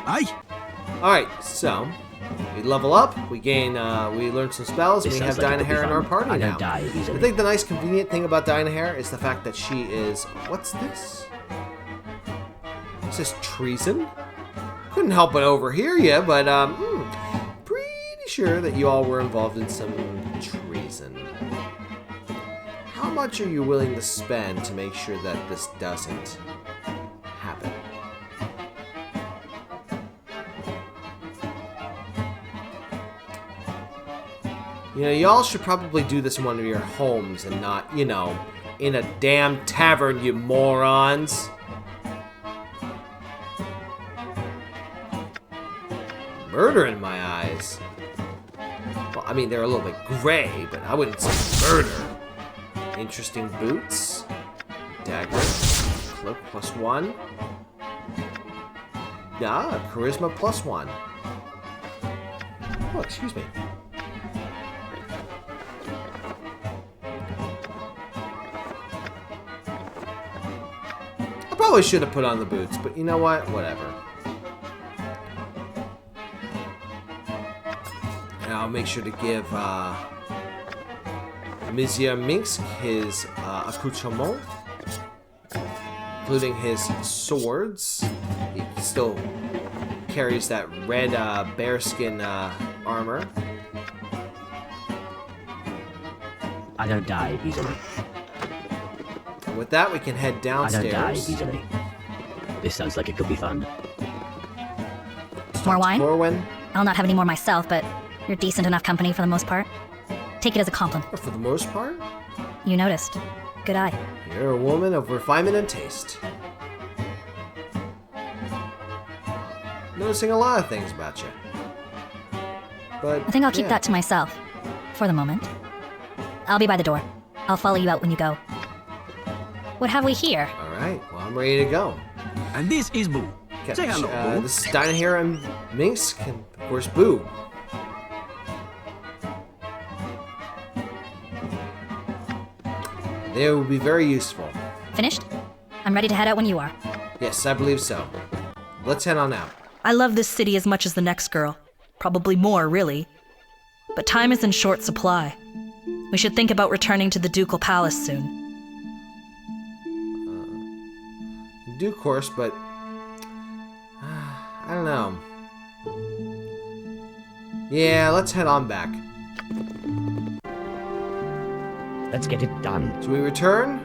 Aye. Alright, so we level up, we gain, we learn some spells, and This we have sounds like it Dinah could be Hare in our fun. party I don't now. die easily. I think the nice convenient thing about Dinah Hare is the fact that she is... What's this? Is this treason? Couldn't help but overhear you, but, pretty sure that you all were involved in some treason. How much are you willing to spend to make sure that this doesn't happen? You know, y'all should probably do this in one of your homes and not, you know, in a damn tavern, you morons. Murder in my eyes. Well, I mean, they're a little bit gray, but I wouldn't say murder. Interesting boots. Dagger. Cloak +1. Yeah, charisma +1. Oh, excuse me. I probably should have put on the boots, but you know what? Whatever. And I'll make sure to give Monsieur Minsk his accoutrement, including his swords. He still carries that red bearskin armor. I don't die easily. And with that, we can head I downstairs. don't die easily. This sounds like it could be fun. More wine? Corwin. I'll not have any more myself, but you're decent enough company for the most part. Take it as a compliment. For the most part? You noticed. Good eye. You're a woman of refinement and taste. Noticing a lot of things about you. But I think I'll keep yeah. that to myself. For the moment. I'll be by the door. I'll follow you out when you go. What have we here? Alright, well, I'm ready to go. And this is Boo. Say hello, Boo. This is Dinah here, and Minsk, and of course, Boo. They will be very useful. Finished? I'm ready to head out when you are. Yes, I believe so. Let's head on out. I love this city as much as the next girl. Probably more, really. But time is in short supply. We should think about returning to the Ducal Palace soon. In due course, but... I don't know. Yeah, let's head on back. Let's get it done. So we return,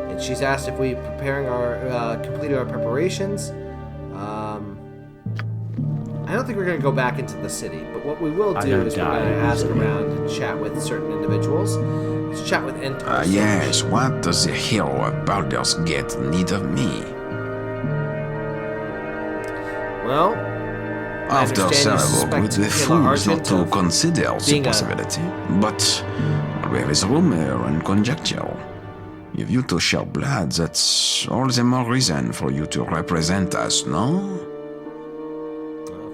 and she's asked if we completed our preparations. I don't think we're going to go back into the city, but what we will do is we're going to ask around and chat with certain individuals. Let's chat with Ilthas. Yes, what does the hero of Baldur's Gate need of me? Well, after Sarevok, would be fools not to consider the possibility, but there is rumor and conjecture. If you two share blood, that's all the more reason for you to represent us, no?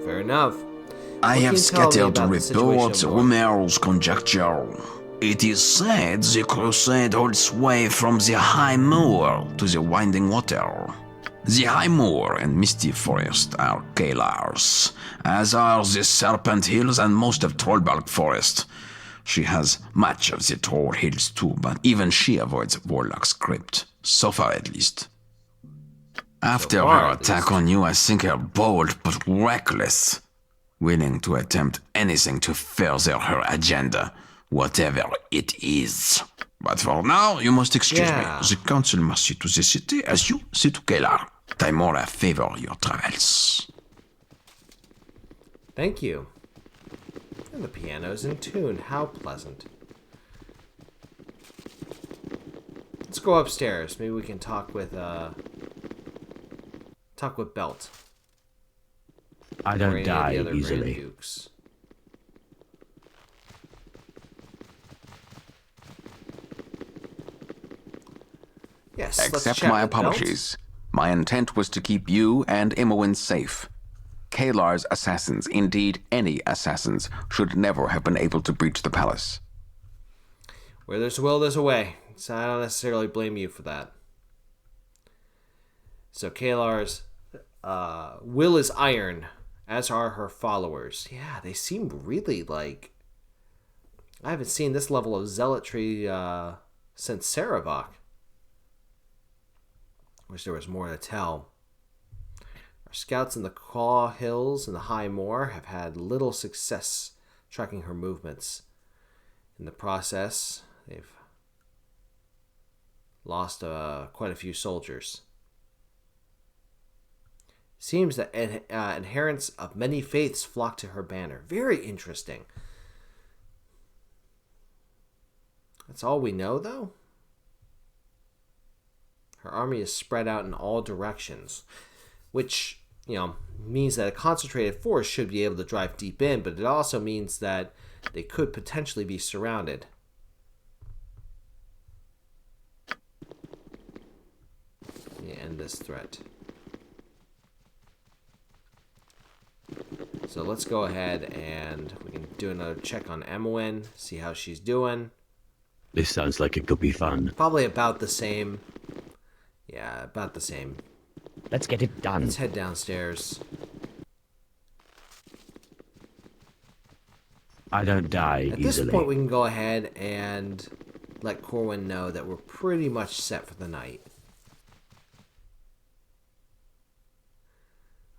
Fair enough. I have scattered reports, rumors, conjecture. It is said the crusade holds sway from the high moor to the winding water. The high moor and misty forest are Kalar's, as are the Serpent Hills and most of Trollbark Forest. She has much of the Troll Hills too, but even she avoids Warlock's crypt, so far at least. After her attack on you, I think her bold but reckless, willing to attempt anything to further her agenda, whatever it is. But for now, you must excuse me. The council must see to the city as you see to Kalar. Timora favor your travels. Thank you. And the piano's in tune. How pleasant. Let's go upstairs. Maybe we can talk with Belt. I don't die easily. Yes, accept my apologies. My intent was to keep you and Imoen safe. Kalar's assassins, indeed any assassins, should never have been able to breach the palace. Where there's a will, there's a way. So I don't necessarily blame you for that. So Kalar's will is iron, as are her followers. Yeah, they seem really like... I haven't seen this level of zealotry since Sarevok. Wish there was more to tell. Our scouts in the Claw Hills and the High Moor have had little success tracking her movements. In the process, they've lost quite a few soldiers. Seems that adherents of many faiths flock to her banner. Very interesting. That's all we know, though? Her army is spread out in all directions, which, means that a concentrated force should be able to drive deep in, but it also means that they could potentially be surrounded. End this threat. So let's go ahead and we can do another check on Imoen, see how she's doing. This sounds like it could be fun. Probably about the same. Yeah, about the same. Let's get it done. Let's head downstairs. I don't die At easily. this point, we can go ahead and let Corwin know that we're pretty much set for the night.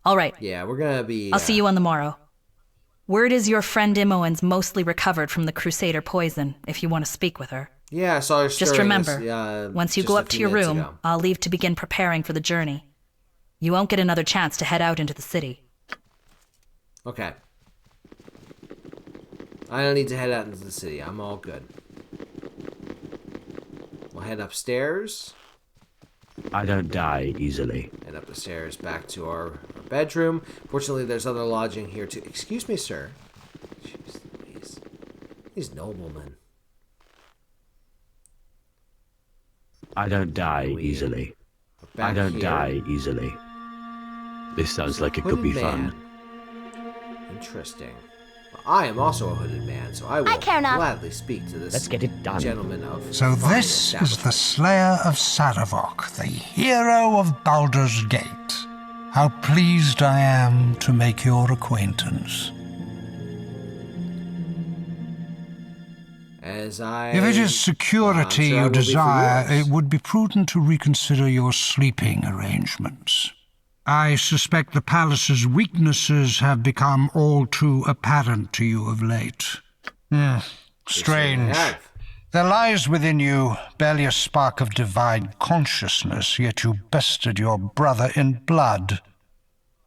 All right. Yeah, we're gonna be... I'll see you on the morrow. Word is your friend Imoen's mostly recovered from the Crusader poison, if you want to speak with her. Yeah, I saw her Just remember, once you go up to your room, I'll leave to begin preparing for the journey. You won't get another chance to head out into the city. Okay. I don't need to head out into the city. I'm all good. We'll head upstairs. I don't die easily. And up the stairs back to our bedroom. Fortunately, there's other lodging here too. Excuse me, sir. Jeez, these noblemen. I don't die easily. I don't die easily. This sounds like it could be fun. Interesting. Well, I am also a hooded man, so I will gladly speak to this Let's get it done. Gentleman of So this is the Slayer of Sarevok, the hero of Baldur's Gate. How pleased I am to make your acquaintance. If it is security you desire, it would be prudent to reconsider your sleeping arrangements. I suspect the palace's weaknesses have become all too apparent to you of late. Strange. There lies within you barely a spark of divine consciousness, yet you bested your brother in blood.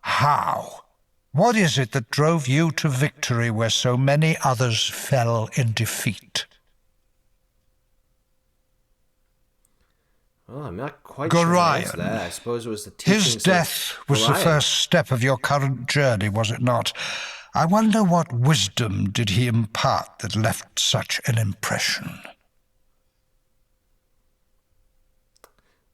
How? What is it that drove you to victory where so many others fell in defeat? Well, I'm not quite sure that. I suppose it was the teachings His death was the first step of your current journey, was it not? I wonder what wisdom did he impart that left such an impression?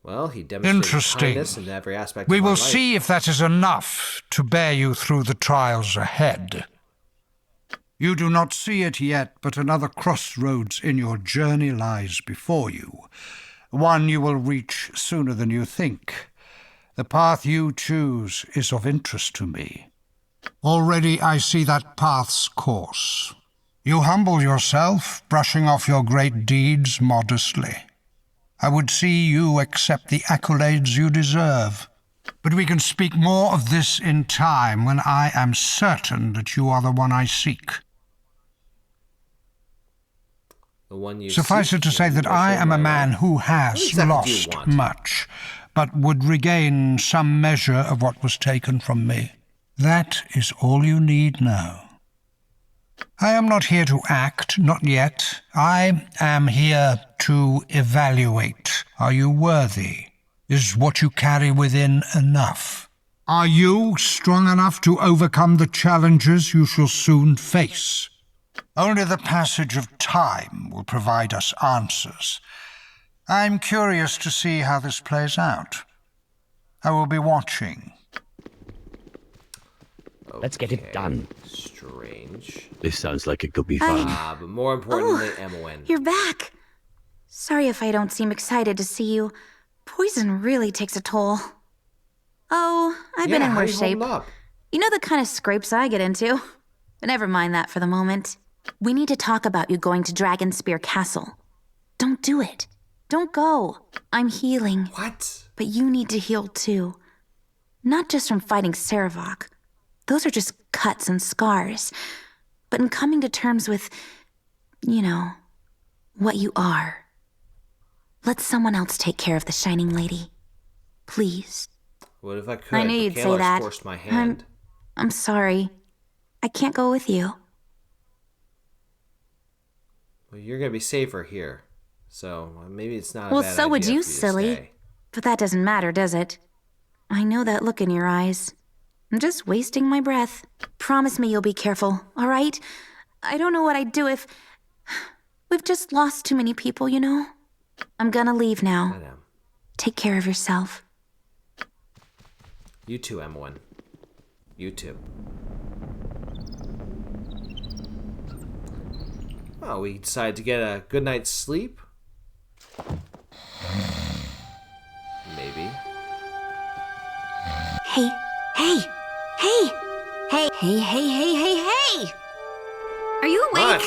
Well, he demonstrated kindness in every aspect of We my will life. see if that is enough to bear you through the trials ahead. You do not see it yet, but another crossroads in your journey lies before you. One you will reach sooner than you think. The path you choose is of interest to me. Already I see that path's course. You humble yourself, brushing off your great deeds modestly. I would see you accept the accolades you deserve. But we can speak more of this in time when I am certain that you are the one I seek. Suffice it to say that I am a man who has lost much, but would regain some measure of what was taken from me. That is all you need know. I am not here to act, not yet. I am here to evaluate. Are you worthy? Is what you carry within enough? Are you strong enough to overcome the challenges you shall soon face? Only the passage of time will provide us answers. I'm curious to see how this plays out. I will be watching. Let's get it done. Strange. This sounds like it could be fun. But more importantly, Emily. You're back. Sorry if I don't seem excited to see you. Poison really takes a toll. Oh, I've been in worse shape. You know the kind of scrapes I get into. But never mind that for the moment. We need to talk about you going to Dragonspear Castle. Don't do it. Don't go. I'm healing. What? But you need to heal too. Not just from fighting Sarevok. Those are just cuts and scars. But in coming to terms with, you know, what you are. Let someone else take care of the Shining Lady. Please. What if I could? I knew you'd say that. Forced my hand. I'm sorry. I can't go with you. Well, you're gonna be safer here, so maybe it's not. Well, a bad so would idea you, for silly. stay. But that doesn't matter, does it? I know that look in your eyes. I'm just wasting my breath. Promise me you'll be careful, all right? I don't know what I'd do if... We've just lost too many people, you know? I'm gonna leave now. Take care of yourself. You too, M1. You too. Well, we decided to get a good night's sleep. Maybe. Hey, hey, hey, hey, hey, hey, hey, hey, hey! Are you awake?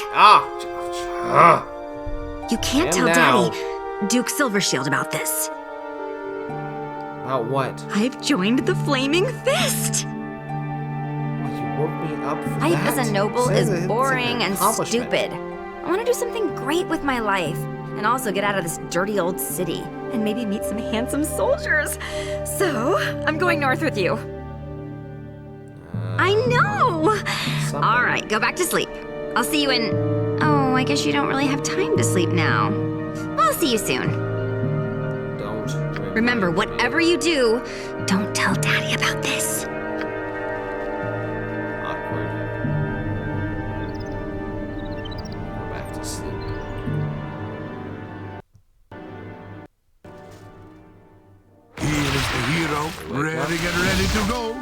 You can't tell Daddy, Duke Silvershield, about this. About what? I've joined the Flaming Fist! You woke me up for Life that? as a noble It's is boring and accomplishment. stupid. I want to do something great with my life, and also get out of this dirty old city, and maybe meet some handsome soldiers. So, I'm going north with you. I know! All right, go back to sleep. I'll see you in... Oh, I guess you don't really have time to sleep now. I'll see you soon. Don't. Remember, whatever you do, don't tell Daddy about this. Awkward. Go back to sleep. up, ready and ready to go.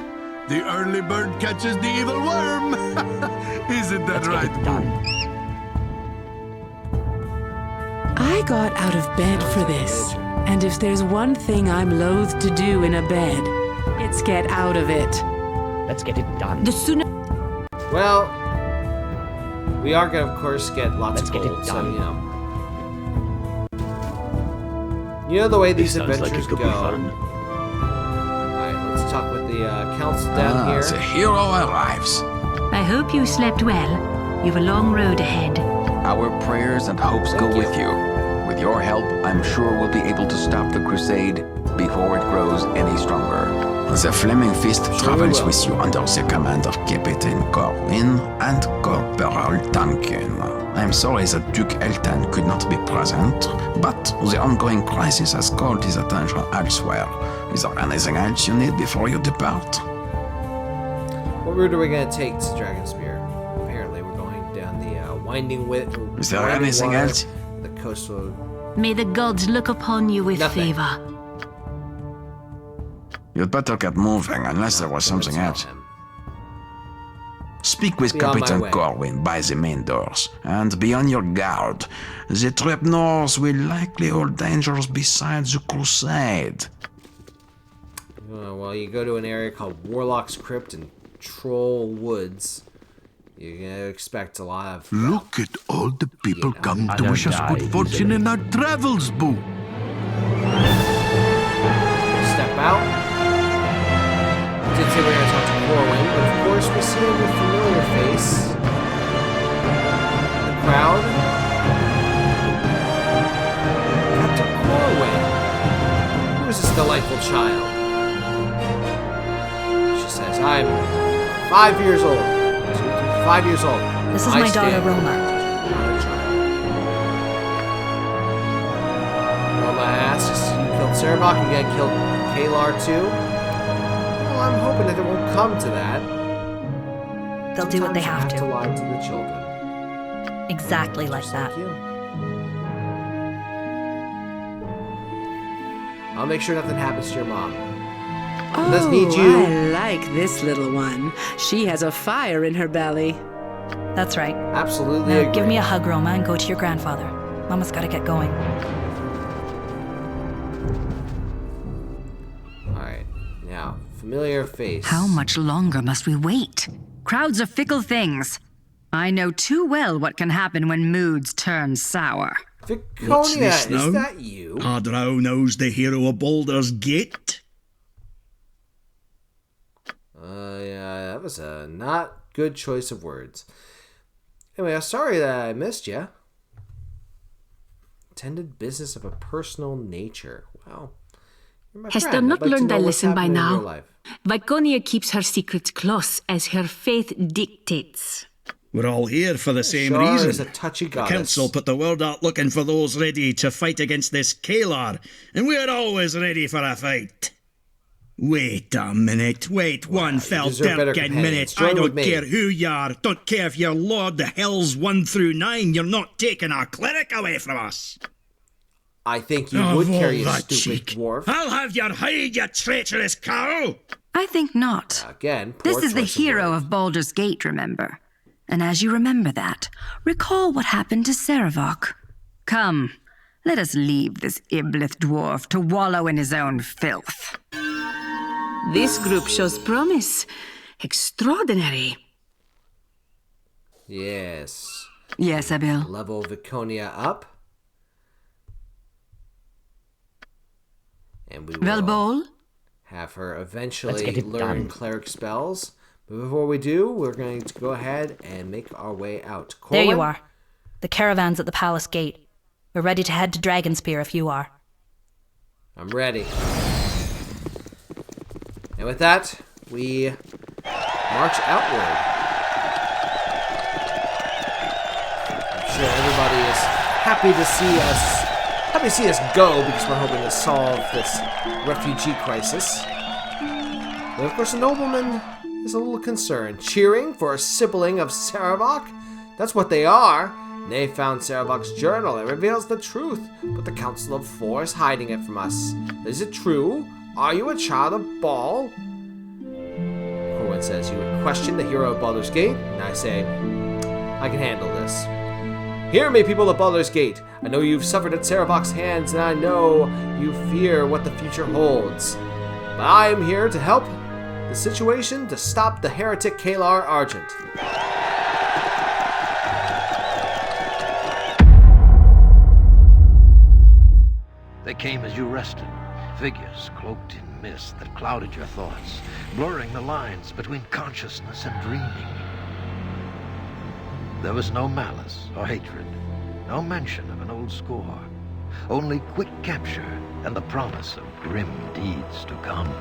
The early bird catches the evil worm. Isn't that right, Boo? I got out of bed for this. And if there's one thing I'm loath to do in a bed, it's get out of it. Let's get it done. The sooner... Well, we are going to, of course, get lots of gold, so, you know. You know the way these adventures go. Alright, let's talk with the council down here. The hero arrives. I hope you slept well. You've a long road ahead. Our prayers and hopes go with you. With your help, I'm sure we'll be able to stop the crusade before it grows any stronger. The Flaming Fist travels with you under the command of Captain Corwin and Corporal Duncan. I'm sorry that Duke Eltan could not be present, but the ongoing crisis has called his attention elsewhere. Is there anything else you need before you depart? What route are we going to take to Dragonspear? Apparently we're going down the winding width. Is there anything else? The coastal... May the gods look upon you with favor. You'd better get moving, unless there was something else. Speak with Captain Corwin by the main doors, and be on your guard. The trip north will likely hold dangers besides the crusade. Well, you go to an area called Warlock's Crypt and Troll Woods. You're going to expect a lot of... Look at all the people come to wish us good fortune in our travels, Boo. Step out. Did say we're going to talk to Corwin, but of course we see a familiar face. The crowd. Captain Corwin. Who is this delightful child? She says, I'm 5 years old. 5 years old. This is my daughter, Roma. Roma asks, you killed Sarabak, you gotta kill Kalar too? Well, I'm hoping that it won't come to that. They'll do what they have to. Lie to the children. Exactly like that. I'll make sure nothing happens to your mom. Oh, doesn't need you. I like this little one. She has a fire in her belly. That's right. Absolutely. Now give me a hug, Roma, and go to your grandfather. Mama's got to get going. Alright, now, familiar face. How much longer must we wait? Crowds are fickle things. I know too well what can happen when moods turn sour. Viconia, is that you? Hadrau knows the hero of Baldur's Gate. Yeah, that was a not good choice of words. Anyway, I'm sorry that I missed you. Attended business of a personal nature. Wow. Hast thou not learned thy lesson by now? Viconia keeps her secrets close as her faith dictates. We're all here for the same reason. The council put the word out looking for those ready to fight against this Kalar, and we're always ready for a fight. Wait a minute, wait one fell dirkin minute. I don't care who you are, don't care if you're Lord the Hells 1 through 9, you're not taking our cleric away from us. I think you would carry a stupid dwarf. I'll have your hide, you traitorous cow! I think not. Again, this is the hero of Baldur's Gate, remember? And as you remember that, recall what happened to Sarevok. Come, let us leave this Iblith dwarf to wallow in his own filth. This group shows promise. Extraordinary. Yes. Yes, Abil. Level Viconia up. And we will have her eventually learn cleric spells. But before we do, we're going to go ahead and make our way out. Corwin? There you are. The caravan's at the palace gate. We're ready to head to Dragonspear if you are. I'm ready. And with that, we march outward. I'm sure everybody is happy to see us go because we're hoping to solve this refugee crisis. But of course, the nobleman is a little concerned. Cheering for a sibling of Sarevok? That's what they are. They found Sarevok's journal. It reveals the truth, but the Council of Four is hiding it from us. Is it true? Are you a child of Baal? Corwin says, you would question the hero of Baldur's Gate, and I say, I can handle this. Hear me, people of Baldur's Gate. I know you've suffered at Sarevok's hands, and I know you fear what the future holds. But I am here to help the situation to stop the heretic Kalar Argent. They came as you rested, figures cloaked in mist that clouded your thoughts, blurring the lines between consciousness and dreaming. There was no malice or hatred, no mention of an old score, only quick capture and the promise of grim deeds to come.